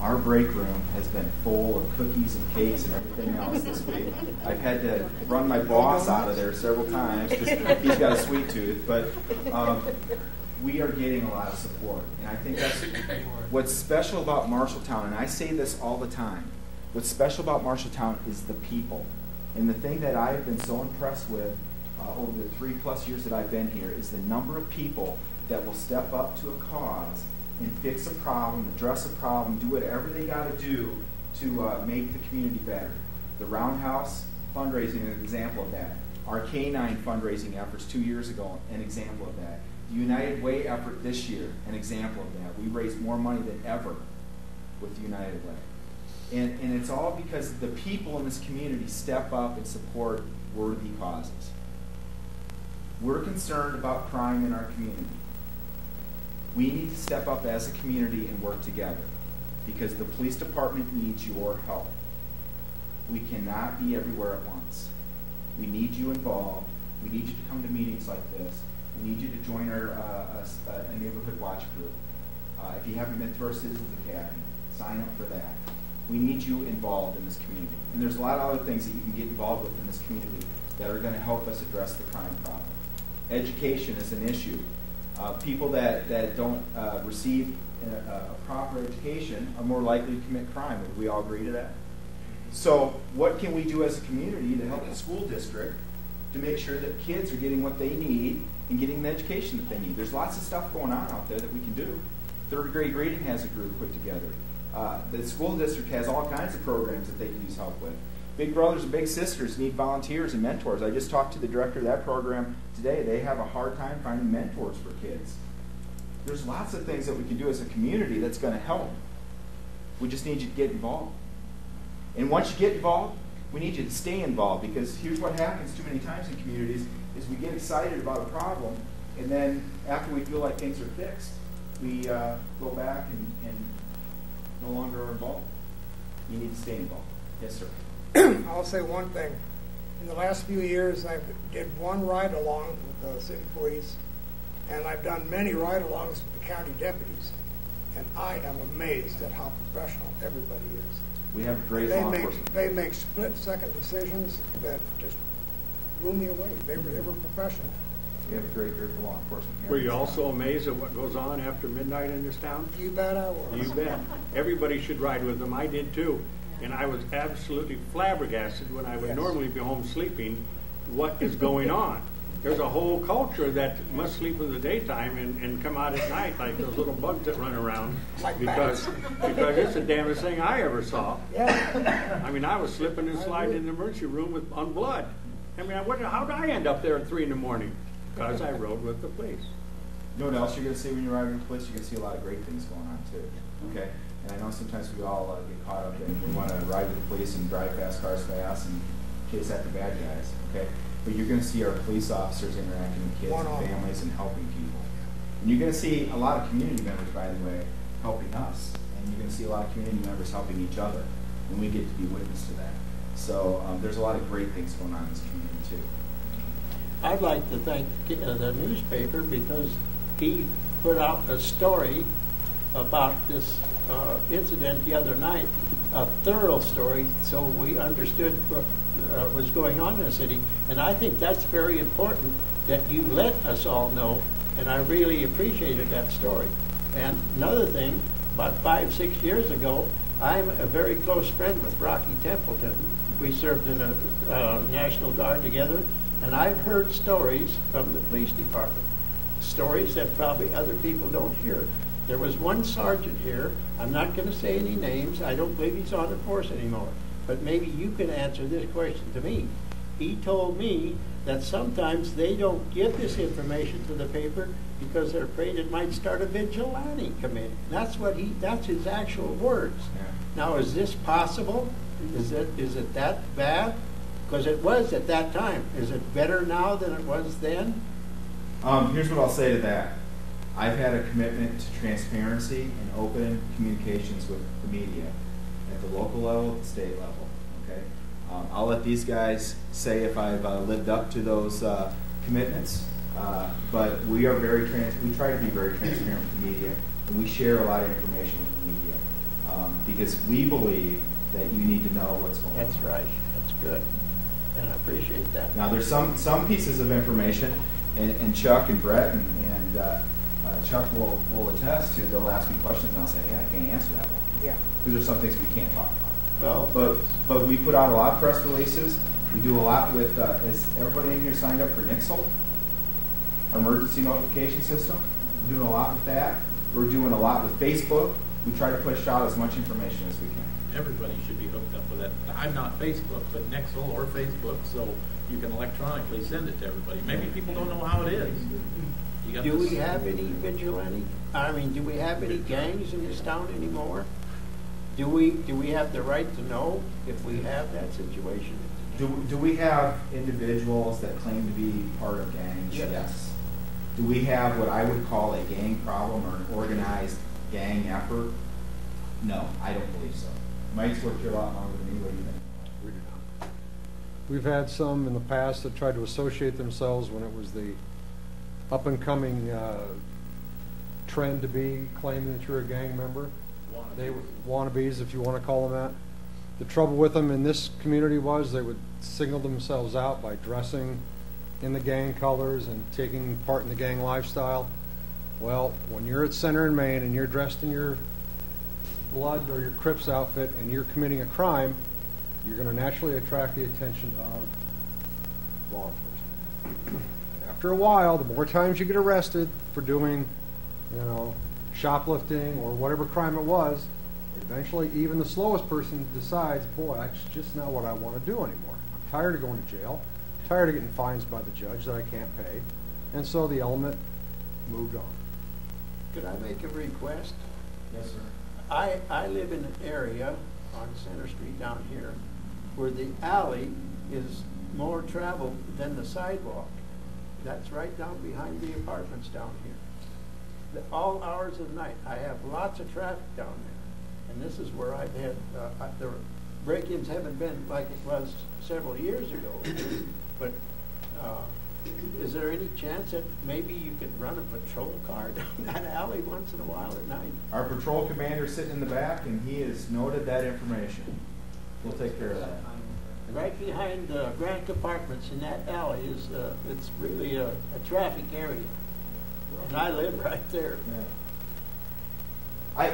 Our break room has been full of cookies and cakes and everything else this week. I've had to run my boss out of there several times because he's got a sweet tooth, but we are getting a lot of support. And I think that's what's special about Marshalltown, and I say this all the time. What's special about Marshalltown is the people. And the thing that I've been so impressed with over the 3+ years that I've been here is the number of people that will step up to a cause and fix a problem, address a problem, do whatever they got to do to make the community better. The Roundhouse fundraising is an example of that. Our K-9 fundraising efforts 2 years ago, an example of that. The United Way effort this year, an example of that. We raised more money than ever with the United Way. And it's all because the people in this community step up and support worthy causes. We're concerned about crime in our community. We need to step up as a community and work together because the police department needs your help. We cannot be everywhere at once. We need you involved. We need you to come to meetings like this. We need you to join a neighborhood watch group. If you haven't been to our Citizens Academy, sign up for that. We need you involved in this community. And there's a lot of other things that you can get involved with in this community that are going to help us address the crime problem. Education is an issue. People that don't receive a proper education are more likely to commit crime. Would we all agree to that? So what can we do as a community to help the school district to make sure that kids are getting what they need and getting the education that they need? There's lots of stuff going on out there that we can do. Third grade reading has a group put together. The school district has all kinds of programs that they can use help with. Big Brothers and Big Sisters need volunteers and mentors. I just talked to the director of that program today. They have a hard time finding mentors for kids. There's lots of things that we can do as a community that's going to help. We just need you to get involved. And once you get involved, we need you to stay involved, because here's what happens too many times in communities is we get excited about a problem, and then after we feel like things are fixed, we go back and no longer are involved. You need to stay involved. Yes, sir. I'll say one thing. In the last few years, I did one ride-along with the city police, and I've done many ride-alongs with the county deputies, and I am amazed at how professional everybody is. We have great law enforcement. They make split-second decisions that just blew me away. They were professional. We have a great group of law enforcement here. Were you also amazed at what goes on after midnight in this town? You bet I was. You bet. Everybody should ride with them. I did too. And I was absolutely flabbergasted when I would normally be home sleeping, what is going on. There's a whole culture that must sleep in the daytime and come out at night like those little bugs that run around, because it's the damnedest thing I ever saw. Yeah. I mean, I was slipping and sliding in the emergency room on blood. I mean, how did I end up there at 3 in the morning? Because I rode with the police. You know what else you're going to see when you're riding with the police? You're going to see a lot of great things going on too. Okay? And I know sometimes we all get caught up in we want to ride with the police and drive fast cars fast and chase after bad guys. Okay? But you're going to see our police officers interacting with kids and families and helping people. And you're going to see a lot of community members, by the way, helping us. And you're going to see a lot of community members helping each other. And we get to be witness to that. So there's a lot of great things going on in this community too. I'd like to thank the newspaper because he put out a story about this incident the other night, a thorough story, so we understood what was going on in the city. And I think that's very important that you let us all know, and I really appreciated that story. And another thing, about 5-6 years ago, I'm a very close friend with Rocky Templeton. We served in a National Guard together, and I've heard stories from the police department, stories that probably other people don't hear. There was one sergeant here, I'm not going to say any names, I don't believe he's on the force anymore, but maybe you can answer this question to me. He told me that sometimes they don't give this information to the paper because they're afraid it might start a vigilante committee. That's his actual words. Yeah. Now, is this possible? Is it that bad? Because it was at that time. Is it better now than it was then? Here's what I'll say to that. I've had a commitment to transparency and open communications with the media at the local level, at the state level. Okay, I'll let these guys say if I've lived up to those commitments. But we are we try to be very transparent with the media, and we share a lot of information with the media because we believe that you need to know what's going on. That's right. That's good, and I appreciate that. Now, there's some pieces of information, and Chuck and Brett and Chuck will attest to. They'll ask me questions, and I'll say, "Yeah, I can't answer that one." Yeah. Because there's some things we can't talk about. Well, but we put out a lot of press releases. We do a lot with. Is everybody in here signed up for Nixle, our emergency notification system? We're doing a lot with that. We're doing a lot with Facebook. We try to push out as much information as we can. Everybody should be hooked up with that. I'm not Facebook, but Nixle or Facebook, so you can electronically send it to everybody. Maybe people don't know how it is. Do we have any vigilante? I mean, do we have any gangs in this town anymore? Do we have the right to know if we have that situation? Do we have individuals that claim to be part of gangs? Yes. Do we have what I would call a gang problem or an organized gang effort? No, I don't believe so. Mike's worked here a lot longer than me. What do you think? We do not. We've had some in the past that tried to associate themselves when it was the up-and-coming trend to be claiming that you're a gang member. They were wannabes, if you want to call them that. The trouble with them in this community was they would single themselves out by dressing in the gang colors and taking part in the gang lifestyle. Well, when you're at Center in Maine and you're dressed in your blood or your Crips outfit and you're committing a crime, you're going to naturally attract the attention of law enforcement. After a while, the more times you get arrested for doing, shoplifting or whatever crime it was, eventually even the slowest person decides, boy, that's just not what I want to do anymore. I'm tired of going to jail, tired of getting fines by the judge that I can't pay. And so the element moved on. Could I make a request? Yes, sir. I live in an area on Center Street down here where the alley is more traveled than the sidewalk. That's right down behind the apartments down here. All hours of the night, I have lots of traffic down there. And this is where I've had, the break-ins haven't been like it was several years ago. But is there any chance that maybe you could run a patrol car down that alley once in a while at night? Our patrol commander's sitting in the back, and he has noted that information. We'll take care of that. Right behind Grant Apartments in that alley is, it's really a traffic area. And I live right there. Yeah.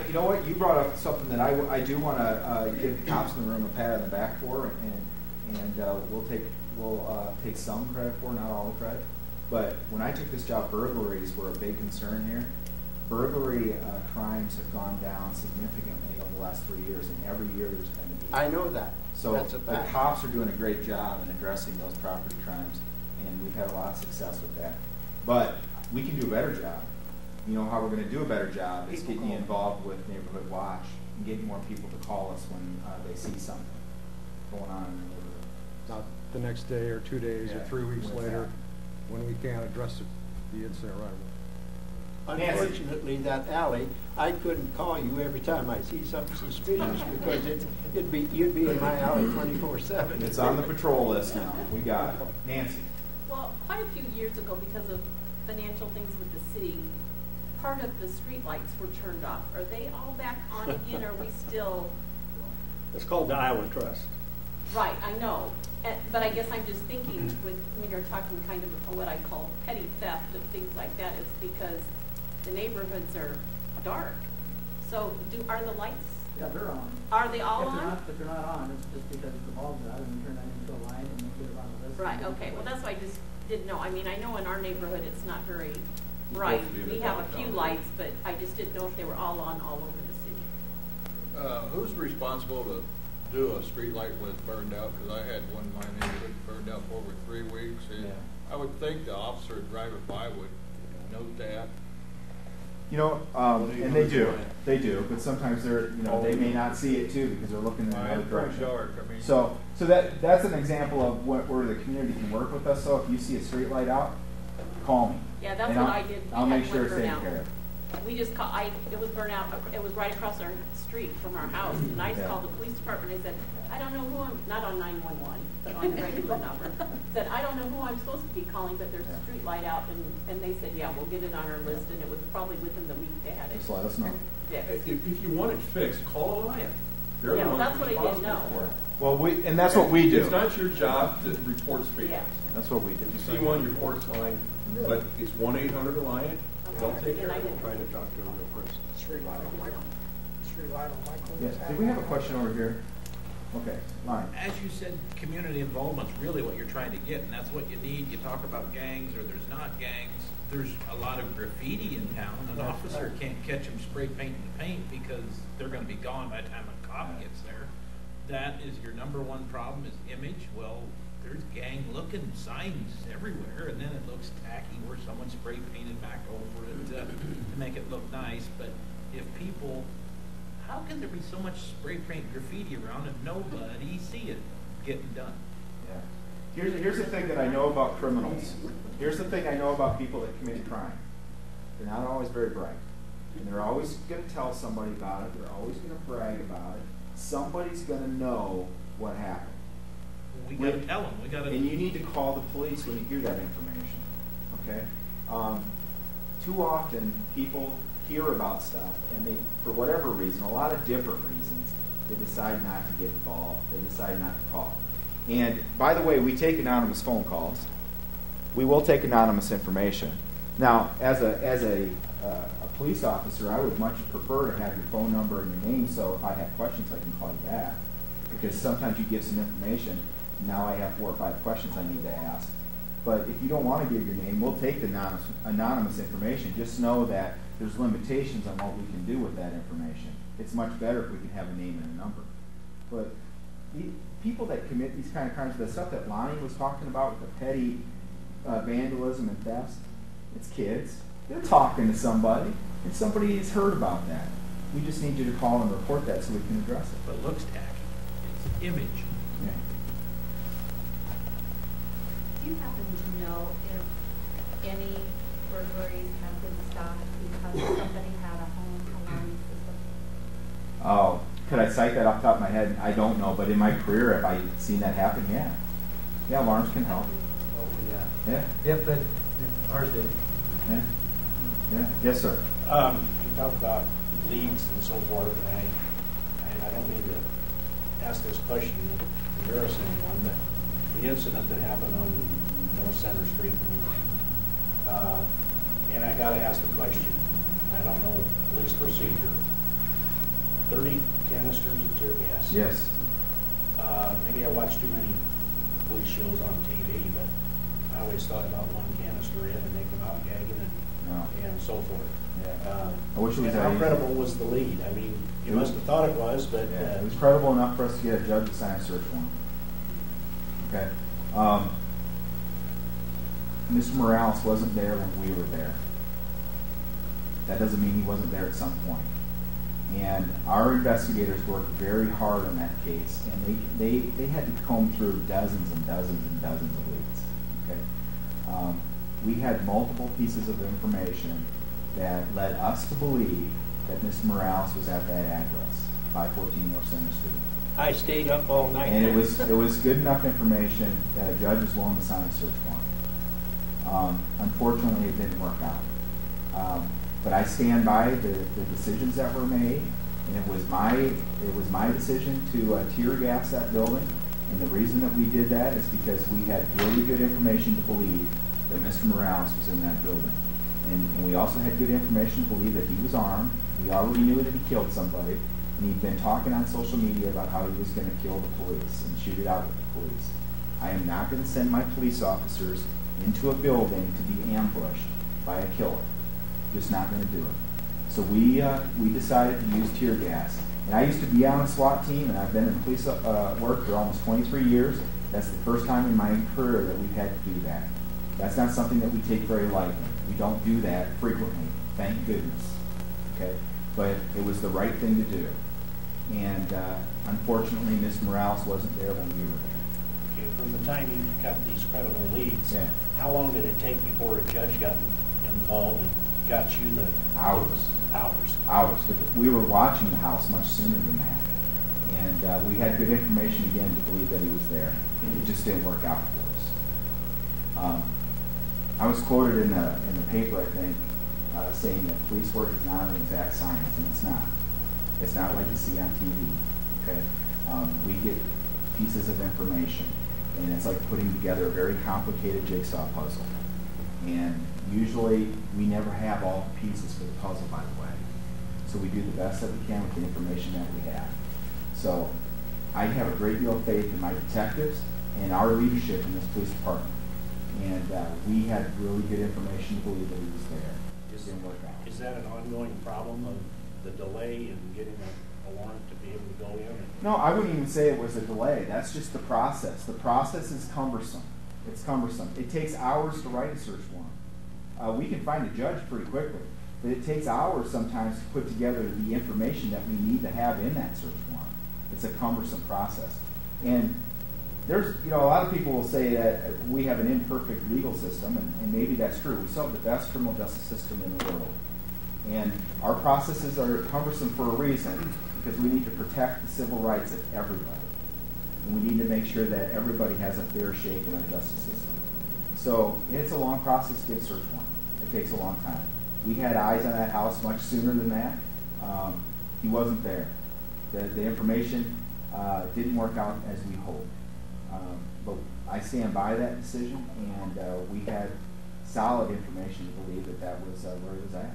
You know what? You brought up something that I do want to give the cops in the room a pat on the back for, and we'll take some credit for, not all the credit. But when I took this job, burglaries were a big concern here. Burglary crimes have gone down significantly over the last 3 years, and every year there's been a decrease. I know that. So that's a the fact. cops are doing a great job in addressing those property crimes, and we've had a lot of success with that. But we can do a better job. You know how we're going to do a better job is getting you involved with Neighborhood Watch and getting more people to call us when they see something going on in the neighborhood. Not the next day or 2 days or 3 weeks when it's later happening. when we can't address the incident right away. Unfortunately, that alley, I couldn't call you every time I see something suspicious because you'd be in my alley 24/7. It's on the patrol list now. We got it. Nancy. Well, quite a few years ago, because of financial things with the city, part of the street lights were turned off. Are they all back on again? Or are we still? It's called the Iowa Trust. Right, I know. But I guess I'm just thinking when you're talking kind of what I call petty theft of things like that, is because the neighborhoods are dark. So are the lights? Yeah, they're on. Are they all on? If they're not on, it's just because the bulb's out and you turn that into a light and you get it on the list. Right, okay. Well, that's why I just didn't know. I mean, I know in our neighborhood it's not very bright. We have a few lights, but I just didn't know if they were all on all over the city. Who's responsible to do a street light when it's burned out? Because I had one in my neighborhood burned out for over 3 weeks, and I would think the officer driving by would note that. You know, and they do, but sometimes they may not see it too because they're looking in another direction. Dark. I mean, so that's an example of where the community can work with us. So if you see a street light out, call me. Yeah, that's what I did. I'll make sure it's taken care of. We just it was burnt out. It was right across our street from our house, and I just called the police department. I said, I don't know who I'm, not on 911, but on the regular number. Said, I don't know who I'm supposed to be calling, but there's a street light out, and they said, yeah, we'll get it on our list, and it was probably within the week they had it. Just let us know. If you want it fixed, call Alliant. Yeah, well, that's what I didn't know. Well, and that's what we do. It's not your job to report street lights. That's what we do. You see one, you report sign, but it's 1-800-ALLIANT. They'll take care of it. Try to talk to them real quick. Street light on my corner. Yes. Did we have a question over here? Okay, Mike. As you said, community involvement's really what you're trying to get, and that's what you need. You talk about gangs, or there's not gangs. There's a lot of graffiti in town. An officer can't catch them spray painting the paint because they're going to be gone by the time a cop gets there. That is your number one problem, is image. Well, there's gang-looking signs everywhere, and then it looks tacky where someone spray painted back over it to make it look nice. But if people, how can there be so much spray paint graffiti around and nobody see it getting done? Yeah. Here's the thing that I know about criminals. Here's the thing I know about people that commit crime. They're not always very bright. And they're always going to tell somebody about it. They're always going to brag about it. Somebody's going to know what happened. We got to tell them. We got to. And you need to call the police when you hear that information. Okay? Too often, people hear about stuff, and they, for whatever reason, a lot of different reasons, they decide not to get involved. They decide not to call. And by the way, we take anonymous phone calls. We will take anonymous information. Now, as a police officer, I would much prefer to have your phone number and your name, so if I have questions, I can call you back. Because sometimes you give some information, now I have 4 or 5 questions I need to ask. But if you don't want to give your name, we'll take the anonymous information. Just know that there's limitations on what we can do with that information. It's much better if we can have a name and a number. But the people that commit these kind of crimes, the stuff that Lonnie was talking about with the petty vandalism and thefts, it's kids. They're talking to somebody, and somebody has heard about that. We just need you to call and report that so we can address it. But it looks tacky. It's image. Yeah. Do you happen to know if any burglaries have been stopped because somebody had a home alarm system? Oh, could I cite that off the top of my head? I don't know, but in my career, have I seen that happen? Yeah. Yeah, alarms can help. Oh, yeah. Yeah. Yep, but ours did. Yeah. Yeah. Yes, sir. You talk about leads and so forth, and I don't mean to ask this question to embarrass anyone, but the incident that happened on North Center Street, and I got to ask the question, and I don't know police procedure. 30 canisters of tear gas. Yes. Maybe I watched too many police shows on TV, but I always thought about one canister in and they come out gagging and so forth. Yeah. I wish it was how credible was the lead? I mean, you must have thought it was, but yeah, it was credible enough for us to get a judge to sign a search warrant. Okay. Mr. Morales wasn't there when we were there. That doesn't mean he wasn't there at some point. And our investigators worked very hard on that case, and they had to comb through dozens and dozens and dozens of leads. Okay, we had multiple pieces of information that led us to believe that Mr. Morales was at that address, 514 North Center Street. I stayed up all night. And it was good enough information that a judge was willing to sign a search warrant. Unfortunately, it didn't work out. But I stand by the decisions that were made, and it was my decision to tear gas that building. And the reason that we did that is because we had really good information to believe that Mr. Morales was in that building. And we also had good information to believe that he was armed. We already knew that he killed somebody, and he'd been talking on social media about how he was going to kill the police and shoot it out with the police. I am not going to send my police officers into a building to be ambushed by a killer. Just not going to do it. So we decided to use tear gas. And I used to be on a SWAT team, and I've been in police work for almost 23 years. That's the first time in my career that we've had to do that. That's not something that we take very lightly. We don't do that frequently, thank goodness. Okay, but it was the right thing to do. And unfortunately, Mr. Morales wasn't there when we were there. Okay, from the time you got these credible leads, how long did it take before a judge got involved and got you the hours? Hours. But we were watching the house much sooner than that, and we had good information again to believe that he was there. It just didn't work out for us. I was quoted in the paper, I think, saying that police work is not an exact science, and it's not. It's not like you see on TV. Okay, we get pieces of information, and it's like putting together a very complicated jigsaw puzzle. And usually, we never have all the pieces for the puzzle, by the way. So we do the best that we can with the information that we have. So I have a great deal of faith in my detectives and our leadership in this police department. And we had really good information to believe that he was there. Just didn't work out. Is that an ongoing problem of the delay in getting a warrant to be able to go in? No, I wouldn't even say it was a delay. That's just the process. The process is cumbersome. It's cumbersome. It takes hours to write a search warrant. We can find a judge pretty quickly, but it takes hours sometimes to put together the information that we need to have in that search warrant. It's a cumbersome process. And there's, a lot of people will say that we have an imperfect legal system, and maybe that's true. We still have the best criminal justice system in the world. And our processes are cumbersome for a reason, because we need to protect the civil rights of everybody. And we need to make sure that everybody has a fair shake in our justice system. So it's a long process to get a search warrant. It takes a long time. We had eyes on that house much sooner than that. He wasn't there. The information didn't work out as we hoped. But I stand by that decision, and we had solid information to believe that was where he was at.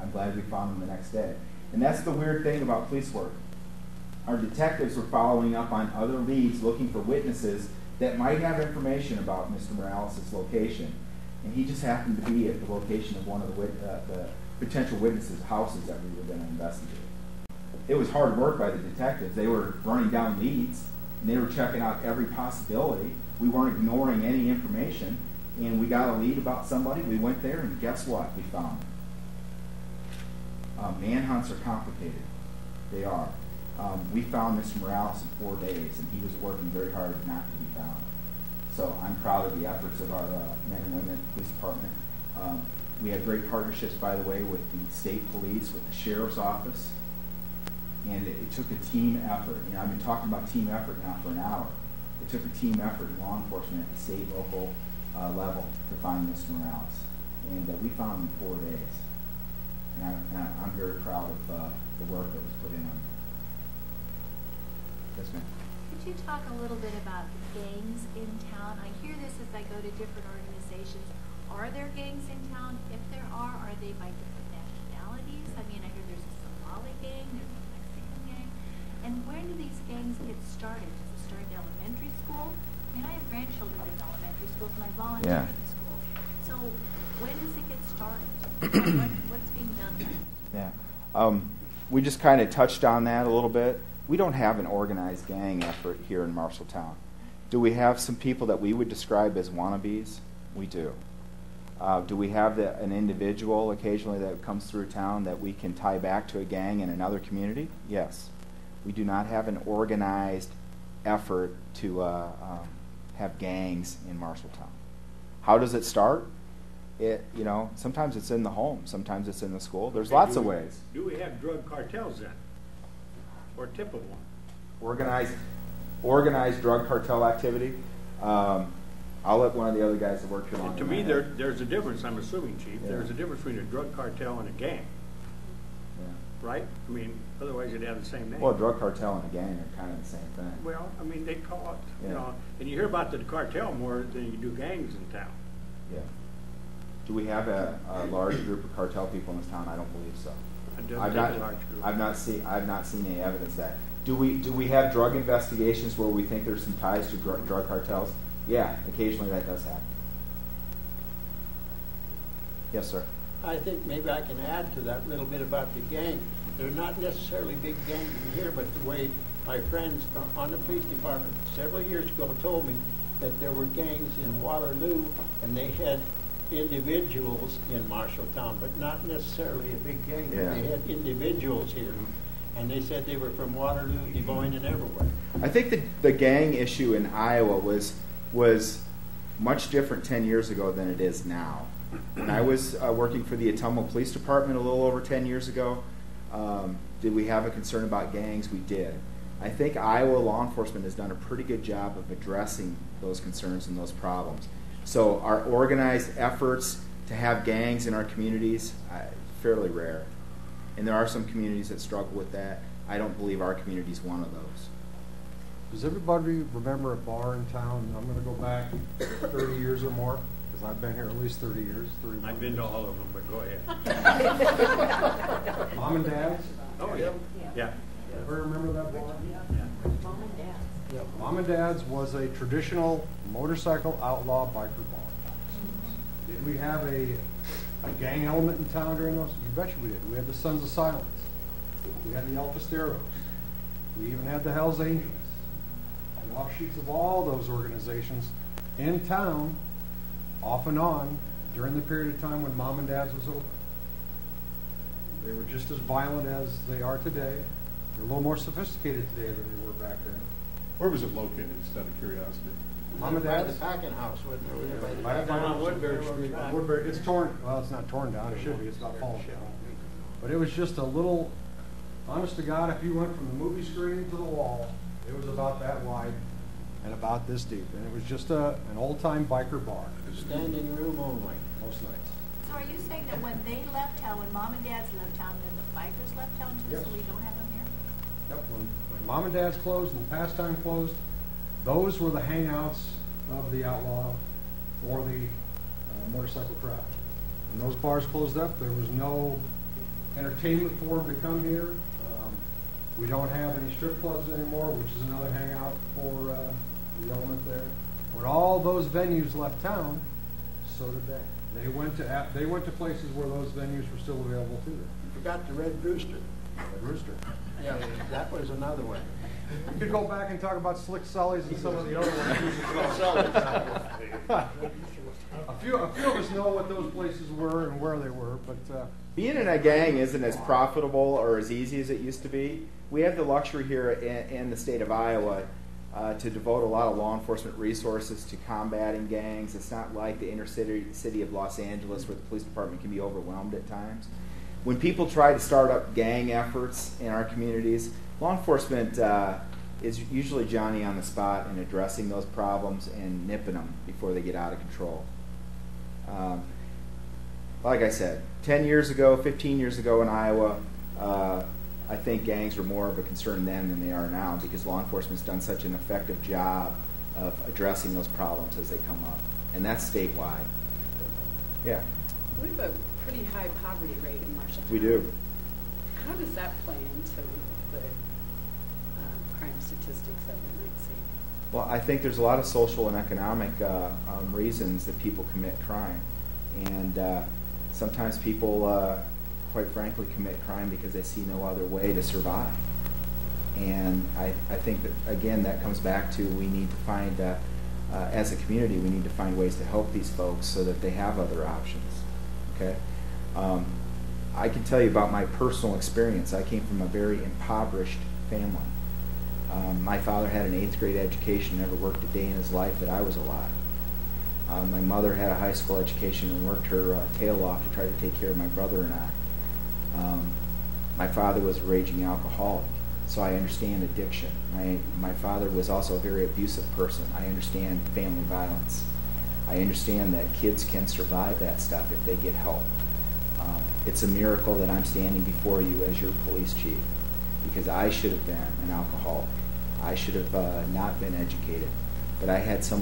I'm glad we found him the next day. And that's the weird thing about police work. Our detectives were following up on other leads, looking for witnesses that might have information about Mr. Morales' location. And he just happened to be at the location of one of the potential witnesses' houses that we were going to investigate. It was hard work by the detectives. They were running down leads, and they were checking out every possibility. We weren't ignoring any information, and we got a lead about somebody. We went there, and guess what? We found them. Manhunts are complicated. They are. We found Mr. Morales in 4 days, and he was working very hard not to be found. So I'm proud of the efforts of our men and women police department. We had great partnerships, by the way, with the state police, with the sheriff's office, and it took a team effort. I've been talking about team effort now for an hour. It took a team effort in law enforcement at the state, local level to find Mr. Morales, and we found him in 4 days. And I'm very proud of the work that was put in on it. Yes, ma'am. Could you talk a little bit about gangs in town? I hear this as I go to different organizations. Are there gangs in town? If there are they by different nationalities? I mean, I hear there's a Somali gang, there's a Mexican gang. And when do these gangs get started? Does it start in elementary school? I mean, I have grandchildren in elementary schools, and I volunteer at the school. So when does it get started? What's being done there? Yeah. We just kind of touched on that a little bit. We don't have an organized gang effort here in Marshalltown. Do we have some people that we would describe as wannabes? We do. Do we have an individual occasionally that comes through town that we can tie back to a gang in another community? Yes. We do not have an organized effort to have gangs in Marshalltown. How does it start? Sometimes it's in the home, sometimes it's in the school. There's lots of ways. Do we have drug cartels then? Or tip of one? Organized drug cartel activity. I'll let one of the other guys that work here on. To me, there's a difference, I'm assuming, Chief. Yeah. There's a difference between a drug cartel and a gang. Yeah. Right? I mean, otherwise you'd have the same name. Well, a drug cartel and a gang are kind of the same thing. Well, I mean, they call it, and you hear about the cartel more than you do gangs in town. Yeah. Do we have a large group of cartel people in this town? I don't believe so. I've not seen any evidence of that. Do we have drug investigations where we think there's some ties to drug cartels? Yeah, occasionally that does happen. Yes, sir. I think maybe I can add to that a little bit about the gang. They're not necessarily big gangs in here, but the way my friends on the police department several years ago told me that there were gangs in Waterloo, and they had individuals in Marshalltown, but not necessarily a big gang. Yeah. They had individuals here, and they said they were from Waterloo, Des Moines, and everywhere. I think the gang issue in Iowa was much different 10 years ago than it is now. When I was working for the Ottumwa Police Department a little over 10 years ago, did we have a concern about gangs? We did. I think Iowa law enforcement has done a pretty good job of addressing those concerns and those problems. So our organized efforts to have gangs in our communities, fairly rare. And there are some communities that struggle with that. I don't believe our community is one of those. Does everybody remember a bar in town? I'm going to go back 30 years or more, because I've been here at least 30 years. I've been to all of them, but go ahead. Mom and Dad's? Oh, yeah. Yeah. Ever remember that bar? Yeah. Mom and Dad's. Yep. Mom and Dad's was a traditional motorcycle outlaw biker bar. Did we have a gang element in town during those? You bet you we did. We had the Sons of Silence. We had the El Fisteros. We even had the Hells Angels. And offshoots of all those organizations in town, off and on, during the period of time when Mom and Dad's was open. They were just as violent as they are today. They're a little more sophisticated today than they were back then. Where was it located, just out of curiosity? Mom and Dad, the packing house, wasn't it? By the Right packing down house. Woodbury Street. Woodbury, it's torn, well, it's not torn down, it should be, it's not falling down. But it was just a little, honest to God, if you went from the movie screen to the wall, it was about that wide and about this deep. And it was just an old-time biker bar. Standing room only. Most nights. So are you saying that when they left town, when mom and dad's left town, then the bikers left town too, Yes. so we don't have them here? Yep, when Mom and Dad's closed and Pastime closed, those were the hangouts of the outlaw or the motorcycle crowd. When those bars closed up, there was no entertainment for them to come here. We don't have any strip clubs anymore, which is another hangout for the element there. When all those venues left town, so did they. They went to places where those venues were still available to them. You forgot the Red Rooster. Red Rooster. Yeah, that was another one. You could go back and talk about Slick Sully's and some of the other ones. A few of us know what those places were and where they were, but being in a gang isn't as profitable or as easy as it used to be. We have the luxury here in the state of Iowa to devote a lot of law enforcement resources to combating gangs. It's not like the inner city of Los Angeles where the police department can be overwhelmed at times. When people try to start up gang efforts in our communities, law enforcement is usually Johnny on the spot in addressing those problems and nipping them before they get out of control. Like I said, 10 years ago, 15 years ago in Iowa, I think gangs were more of a concern then than they are now because law enforcement's done such an effective job of addressing those problems as they come up. And that's statewide. Yeah. We have a pretty high poverty rate in Marshalltown. We do. How does that play into the crime statistics that we might see? Well, I think there's a lot of social and economic reasons that people commit crime. And sometimes people, quite frankly, commit crime because they see no other way to survive. And I think that, again, that comes back to we need to find, as a community, we need to find ways to help these folks so that they have other options. Okay? I can tell you about my personal experience. I came from a very impoverished family. My father had an 8th grade education, never worked a day in his life that I was alive. My mother had a high school education and worked her tail off to try to take care of my brother and I. My father was a raging alcoholic, so I understand addiction. My father was also a very abusive person. I understand family violence. I understand that kids can survive that stuff if they get help. It's a miracle that I'm standing before you as your police chief because I should have been an alcoholic. I should have not been educated. But I had some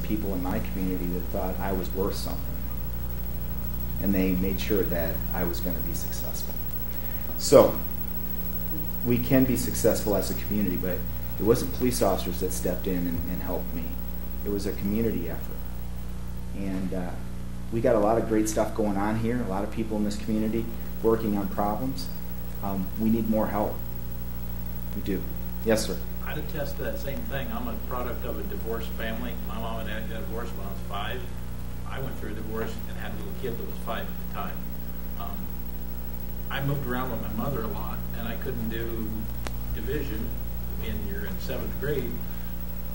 people in my community that thought I was worth something. And they made sure that I was going to be successful. So, we can be successful as a community, but it wasn't police officers that stepped in and helped me. It was a community effort. And we got a lot of great stuff going on here, a lot of people in this community working on problems. We need more help. We do. Yes, sir. I'd attest to that same thing. I'm a product of a divorced family. My mom and dad got divorced when I was 5. I went through a divorce and had a little kid that was 5 at the time. I moved around with my mother a lot, and I couldn't do division you're in 7th grade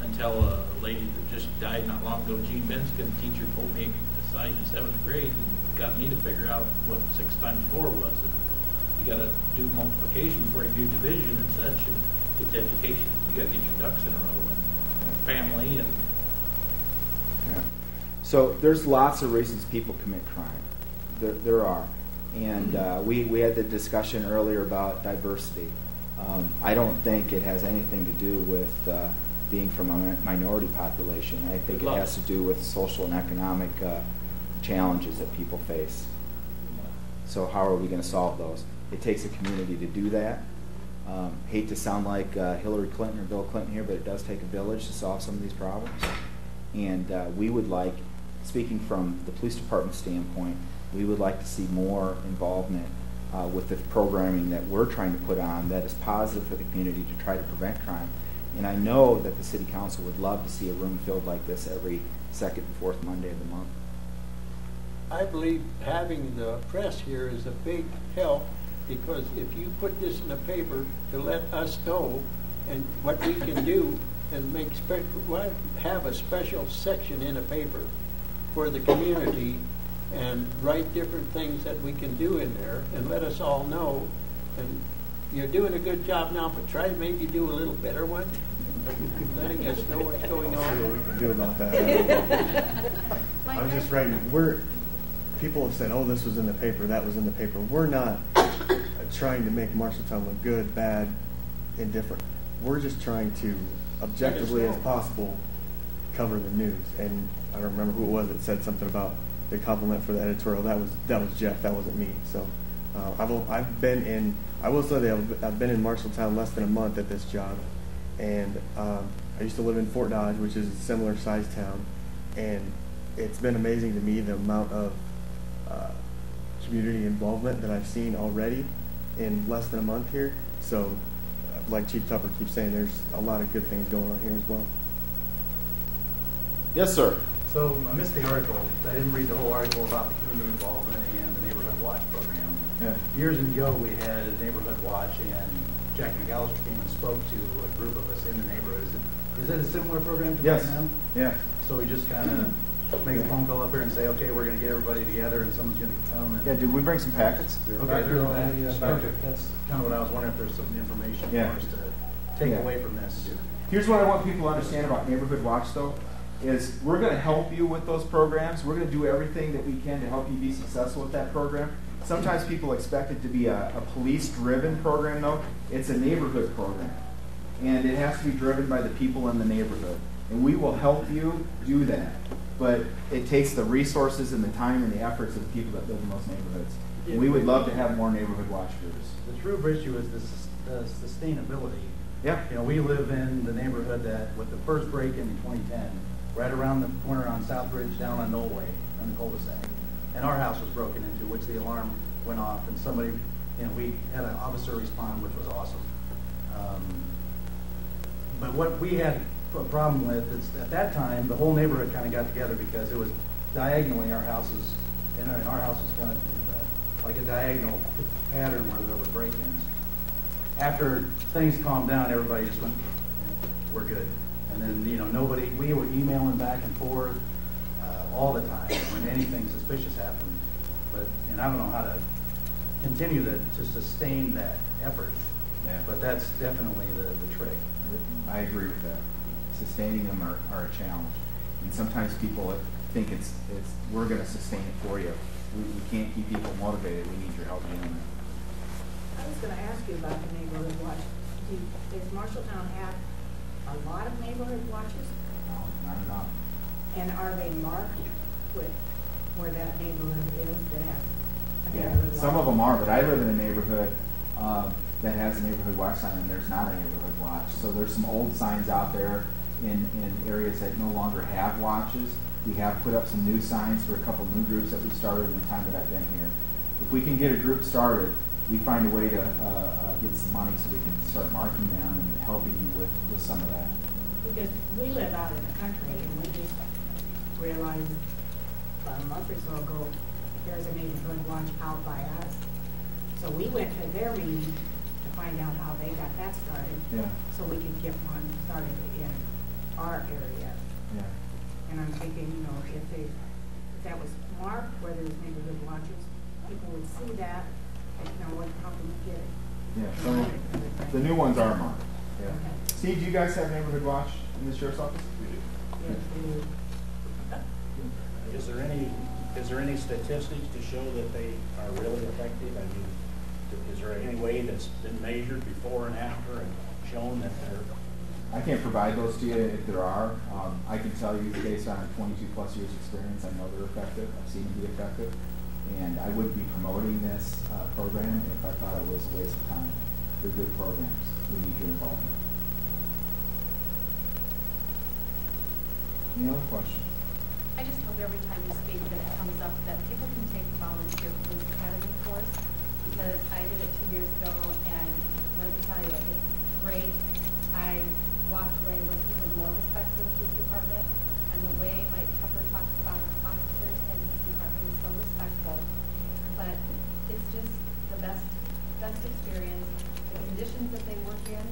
until a lady that just died not long ago, Jean Benskin, teacher, pulled me aside in 7th grade and got me to figure out what 6 times 4 was. And you got to do multiplication before you do division and such, and it's education. You got to get your ducks in a row and family and. Yeah. So there's lots of reasons people commit crime. There are, and we had the discussion earlier about diversity. I don't think it has anything to do with being from a minority population. I think it has to do with social and economic challenges that people face. So how are we going to solve those? It takes a community to do that. Hate to sound like Hillary Clinton or Bill Clinton here, but it does take a village to solve some of these problems. And we would like, speaking from the police department standpoint, we would like to see more involvement with the programming that we're trying to put on that is positive for the community to try to prevent crime. And I know that the city council would love to see a room filled like this every 2nd and 4th Monday of the month. I believe having the press here is a big help, because if you put this in the paper to let us know and what we can do, and have a special section in a paper for the community and write different things that we can do in there and let us all know. And you're doing a good job now, but try to maybe do a little better one, letting us know what's going See what we on. can do about that. I was just writing, people have said, oh, this was in the paper, that was in the paper. We're not trying to make Marshalltown look good, bad, indifferent. We're just trying to, objectively as possible, cover the news. And I don't remember who it was that said something about the compliment for the editorial. That was Jeff, that wasn't me. So I've been in, I will say that I've been in Marshalltown less than a month at this job. And I used to live in Fort Dodge, which is a similar sized town. And it's been amazing to me the amount of community involvement that I've seen already in less than a month here. So like Chief Tupper keeps saying, there's a lot of good things going on here as well. Yes, sir. So I missed the article. I didn't read the whole article about the community involvement and the Neighborhood Watch program. Yeah. Years ago, we had a Neighborhood Watch, and Jack McAllister came and spoke to a group of us in the neighborhood. Is it a similar program to Yes. that now? Yeah. So we just kind of make a phone call up here and say, okay, we're going to get everybody together, and someone's going to come. And Yeah, did we bring some packets? okay, that's kind of what I was wondering if there's some information Yeah. for us to take Yeah. away from this. Here's what I want people to understand about Neighborhood Watch, though, is we're going to help you with those programs. We're going to do everything that we can to help you be successful with that program. Sometimes people expect it to be a police-driven program, though. It's a neighborhood program, and it has to be driven by the people in the neighborhood. And we will help you do that, but it takes the resources and the time and the efforts of the people that live in those neighborhoods. And we would love to have more Neighborhood Watch groups. The true issue is the sustainability. Yeah. You know, we live in the neighborhood that, with the first break-in in 2010, right around the corner on Southbridge, down on Norway, on the cul-de-sac. And our house was broken into, which the alarm went off, and somebody, we had an officer respond, which was awesome. But what we had a problem with is, at that time, the whole neighborhood kind of got together because it was diagonally our houses, and our house was kind of like a diagonal pattern where there were break-ins. After things calmed down, everybody just went, we're good. And then, we were emailing back and forth all the time when anything suspicious happened. And I don't know how to continue to sustain that effort. Yeah. But that's definitely the trick. I agree with that. Sustaining them are a challenge. And sometimes people think it's we're going to sustain it for you. We can't keep people motivated. We need your help doing that. I was going to ask you about the neighborhood watch. Does Marshalltown have a lot of neighborhood watches? No, not enough. And are they marked with where that neighborhood is that has a Yeah, neighborhood watch? some of them are, but I live in a neighborhood that has a neighborhood watch sign, and there's not a neighborhood watch. So there's some old signs out there in areas that no longer have watches. We have put up some new signs for a couple new groups that we started in the time that I've been here. If we can get a group started, we find a way to get some money so we can start marking them and helping you with some of that. Because we live out in the country, and we just realized about a month or so ago, there's a neighborhood watch out by us. So we went to their meeting to find out how they got that started. Yeah. So we could get one started in our area. Yeah. And I'm thinking, if that was marked where there's neighborhood watches, people would see that, and how can we get it? Yeah, the new ones are marked. Yeah. Okay. Steve, do you guys have neighborhood watch in the sheriff's office? We do. Yes, we do. Is there any statistics to show that they are really effective? I mean, is there any way that's been measured before and after and shown that they're? I can't provide those to you if there are. I can tell you based on 22 plus years experience, I know they're effective. I've seen them be effective. And I wouldn't be promoting this program if I thought it was a waste of time. They're good programs. We need your involvement. Any other questions? I just hope every time you speak that it comes up that people can take the volunteer police academy course, because I did it 2 years ago, and let me tell you, it's great. I walked away with even more respect for the police department, and the way Mike Tupper talks about his officers and his department is so respectful. But it's just the best experience. The conditions that they work in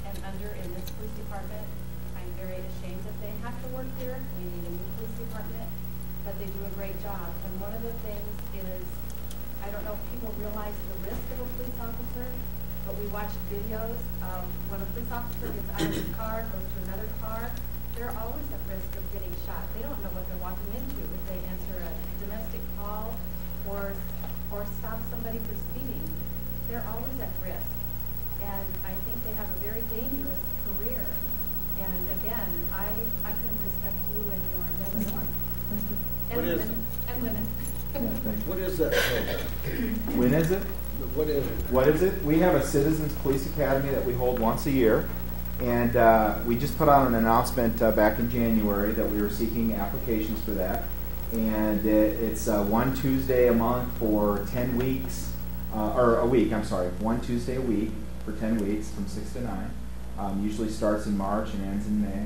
and under in this police department, I I'm very ashamed that they have to work here. We need a new police department, but they do a great job. And one of the things is, I don't know if people realize the risk of a police officer, but we watch videos of when a police officer gets out of his car, goes to another car, they're always at risk of getting shot. They don't know what they're walking into if they answer a domestic call or stop somebody for speeding. They're always at risk. And I think they have a very dangerous career. And again, I couldn't respect you and your men north. And What is women. And women. What is that program? When is it? What is it? What is it? We have a Citizens Police Academy that we hold once a year. And we just put out an announcement back in January that we were seeking applications for that. And it's one Tuesday a month for 10 weeks, or a week, I'm sorry, one Tuesday a week for 10 weeks from 6 to 9. Usually starts in March and ends in May.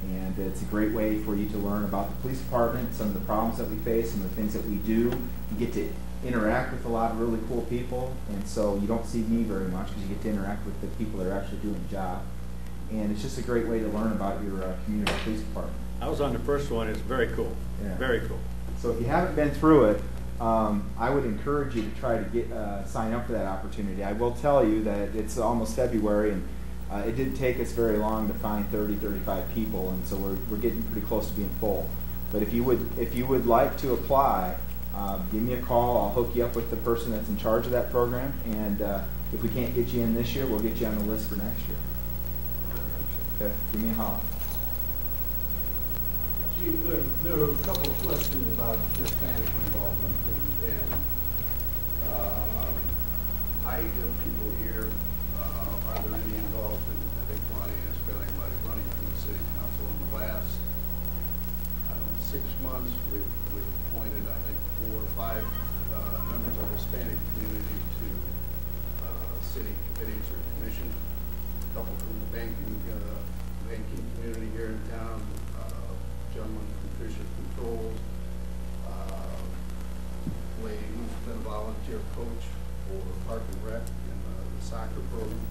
And it's a great way for you to learn about the police department, some of the problems that we face, some of the things that we do. You get to interact with a lot of really cool people, and so you don't see me very much because you get to interact with the people that are actually doing the job. And it's just a great way to learn about your community police department. I was on the first one. It's very cool. Yeah. Very cool. So if you haven't been through it, I would encourage you to try to get sign up for that opportunity. I will tell you that it's almost February, and it didn't take us very long to find 30, 35 people, and so we're getting pretty close to being full. But if you would like to apply, give me a call. I'll hook you up with the person that's in charge of that program, and if we can't get you in this year, we'll get you on the list for next year. Okay, give me a holler. Chief, there are a couple of questions about Hispanic involvement, and I hear people here, are there any involved in, I think Ronnie asked about anybody running for the city council in the last, 6 months, we've appointed, I think, 4 or 5 members of the Hispanic community to city committees or commissions, a couple from the banking community here in town, gentleman from Fisher Controls, lady who's been a volunteer coach for Park and Rec in the soccer program.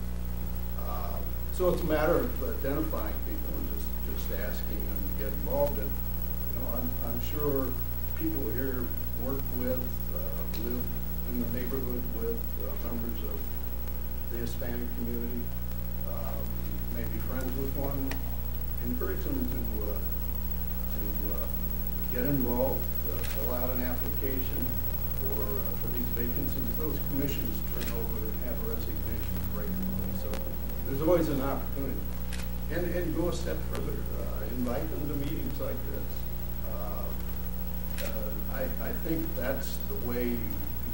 So it's a matter of identifying people and just asking them to get involved. And I'm sure people here work with, live in the neighborhood with members of the Hispanic community, maybe friends with one. Encourage them to get involved, fill out an application for these vacancies. Those commissions turn over and have resignations regularly, so there's always an opportunity. And go a step further, invite them to meetings like this. I think that's the way you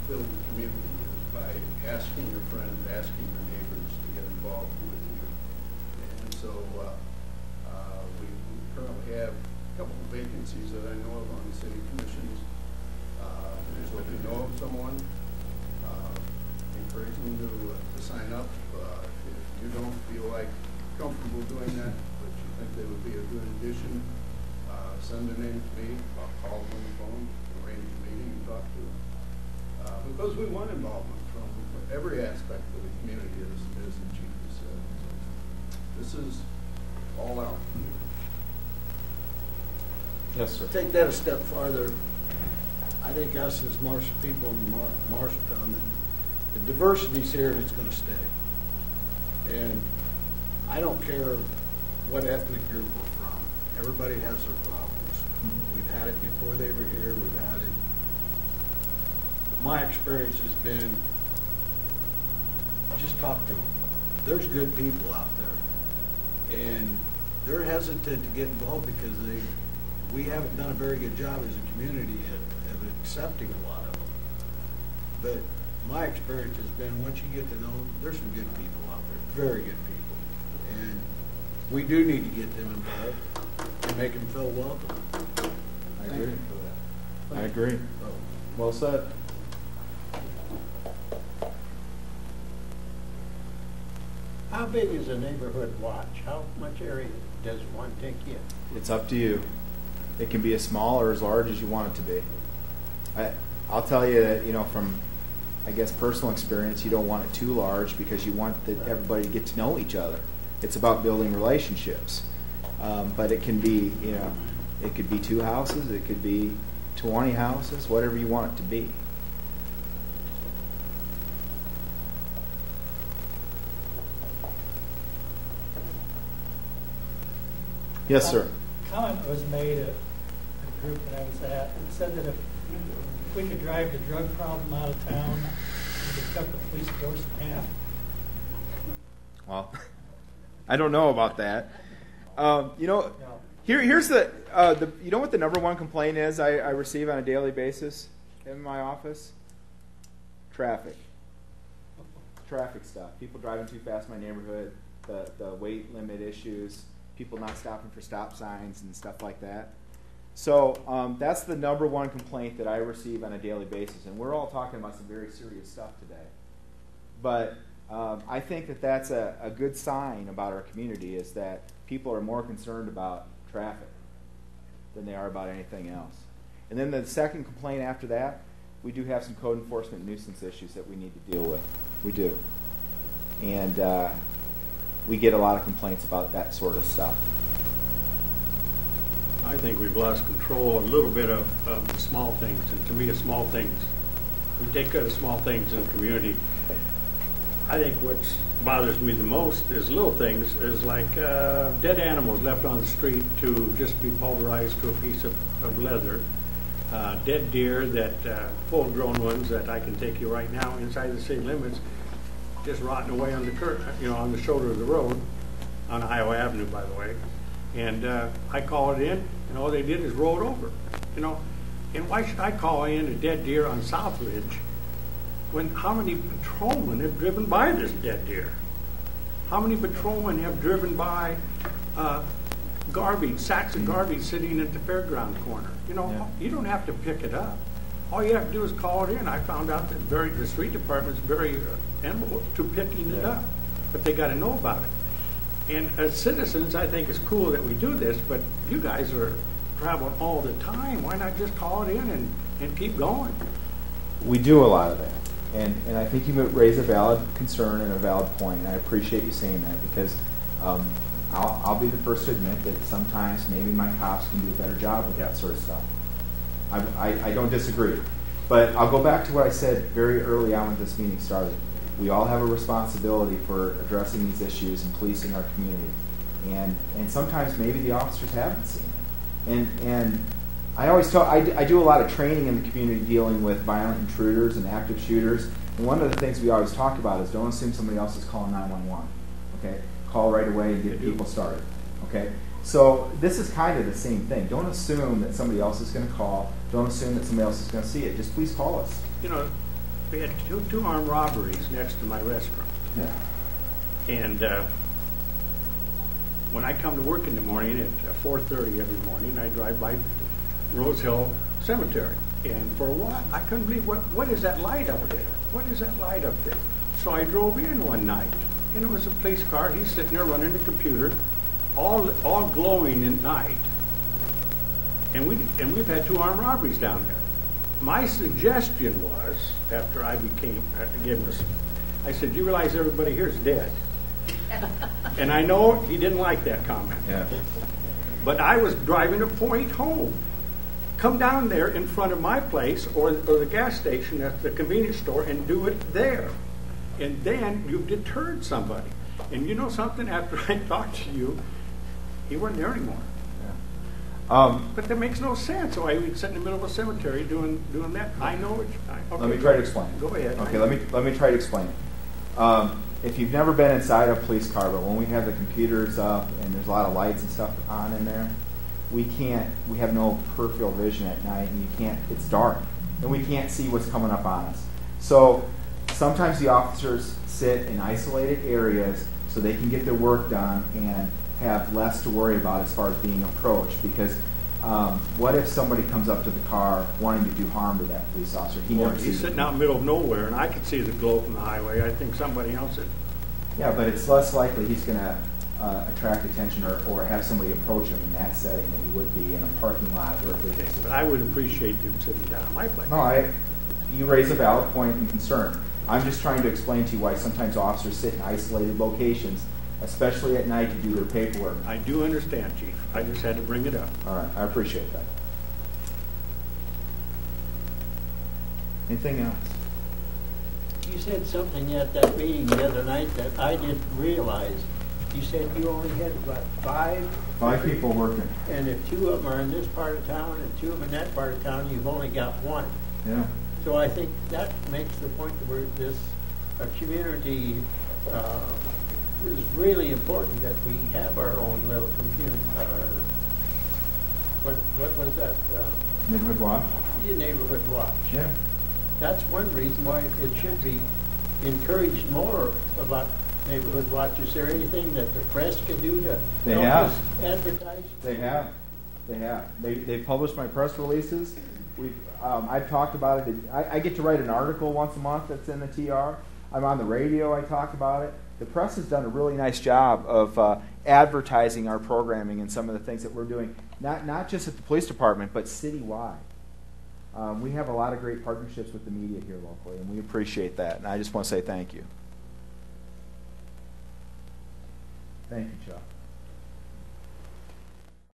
build a community, is by asking your friends, asking your neighbors to get involved with you. And so we currently have a couple of vacancies that I know of on the city commissions. So if you know of someone, encourage them to sign up. If you don't feel like comfortable doing that, but you think they would be a good addition, send their name to me. I'll call them on the phone, arrange a meeting, and talk to them. Because we want involvement from every aspect of the community, as the chief has said. So this is all out. Yes, sir. Take that a step farther. I think us as people in Marshalltown, the diversity's here and it's going to stay. And I don't care what ethnic group we're from. Everybody has their problems. We've had it before they were here. We've had it. My experience has been, just talk to them. There's good people out there. And they're hesitant to get involved because we haven't done a very good job as a community of accepting a lot of them. But my experience has been, once you get to know them, there's some good people out there, very good people. And we do need to get them involved and make them feel welcome. I agree. I agree. Well said. How big is a neighborhood watch? How much area does one take in? It's up to you. It can be as small or as large as you want it to be. I'll tell you that, from, I guess, personal experience, you don't want it too large because you want everybody to get to know each other. It's about building relationships. But it can be, it could be 2 houses, it could be 20 houses, whatever you want it to be. Yes, sir. Comment was made at a group that I was at. It said that if we could drive the drug problem out of town, we could cut the police force in half. Well, I don't know about that. Here's the you know what the number one complaint is I receive on a daily basis in my office? Traffic stuff. People driving too fast in my neighborhood, the weight limit issues, people not stopping for stop signs and stuff like that. So that's the number one complaint that I receive on a daily basis, and we're all talking about some very serious stuff today. But I think that that's a good sign about our community, is that people are more concerned about traffic than they are about anything else. And then the second complaint after that, we do have some code enforcement nuisance issues that we need to deal with. We do. And we get a lot of complaints about that sort of stuff. I think we've lost control a little bit of the small things, and to me, the small things, we take care of the small things in the community. I think what bothers me the most is little things, is like dead animals left on the street to just be pulverized to a piece of leather, dead deer that full-grown ones that I can take you right now inside the city limits, just rotting away on the on the shoulder of the road, on Iowa Avenue, by the way. And I call it in, and all they did is roll it over, And why should I call in a dead deer on South Ridge when how many patrolmen have driven by this dead deer? How many patrolmen have driven by garbage, sacks of garbage sitting at the fairground corner? You don't have to pick it up. All you have to do is call it in. I found out that the street department's very amenable to picking it up, but they got to know about it. And as citizens, I think it's cool that we do this, but you guys are traveling all the time. Why not just call it in and keep going? We do a lot of that. And I think you raise a valid concern and a valid point, and I appreciate you saying that, because I'll be the first to admit that sometimes maybe my cops can do a better job with that sort of stuff. I don't disagree. But I'll go back to what I said very early on when this meeting started. We all have a responsibility for addressing these issues and policing our community. And sometimes maybe the officers haven't seen it. And I always tell, I do a lot of training in the community dealing with violent intruders and active shooters. And one of the things we always talk about is don't assume somebody else is calling 911. Okay? Call right away and get people started. Okay? So this is kind of the same thing. Don't assume that somebody else is going to call. Don't assume that somebody else is going to see it. Just please call us. We had two armed robberies next to my restaurant. Yeah. And when I come to work in the morning at 4:30 every morning, I drive by Rose Hill Cemetery. And for a while, I couldn't believe, what is that light up there? What is that light up there? So I drove in one night, and it was a police car. He's sitting there running the computer, all glowing at night. And we've had 2 armed robberies down there. My suggestion was, after I became, I said, you realize everybody here is dead. And I know he didn't like that comment. Yeah. But I was driving a point home. Come down there in front of my place or the gas station at the convenience store and do it there. And then you've deterred somebody. And you know something? After I talked to you, he wasn't there anymore. But that makes no sense. Why we'd sit in the middle of a cemetery doing that? I know it. Okay, let me try to explain it. Go ahead. Okay, let me try to explain it. If you've never been inside a police car, but when we have the computers up and there's a lot of lights and stuff on in there, we have no peripheral vision at night, and it's dark, and we can't see what's coming up on us. So sometimes the officers sit in isolated areas so they can get their work done and have less to worry about as far as being approached, because what if somebody comes up to the car wanting to do harm to that police officer? He's sitting out in the middle of nowhere, and I could see the glow from the highway. I think somebody else is. Yeah, but it's less likely he's going to attract attention or have somebody approach him in that setting than he would be in a parking lot or a business. But I would appreciate him sitting down at my place. No, you raise a valid point and concern. I'm just trying to explain to you why sometimes officers sit in isolated locations especially at night to do their paperwork. I do understand, Chief. I just had to bring it up. All right, I appreciate that. Anything else? You said something at that meeting the other night that I didn't realize. You said you only had, what, 5? 5 people working. And if 2 of them are in this part of town and 2 of them in that part of town, you've only got 1. Yeah. So I think that makes the point where this community is really important, that we have our own little community. What was that? Neighborhood watch? Yeah, neighborhood watch. Yeah. That's one reason why it should be encouraged more about neighborhood watch. Is there anything that the press can do to help us advertise? They have. They've published my press releases. I've talked about it. I get to write an article once a month that's in the TR. I'm on the radio. I talk about it. The press has done a really nice job of advertising our programming and some of the things that we're doing, not just at the police department, but citywide. We have a lot of great partnerships with the media here locally, and we appreciate that. And I just want to say thank you. Thank you, Chuck.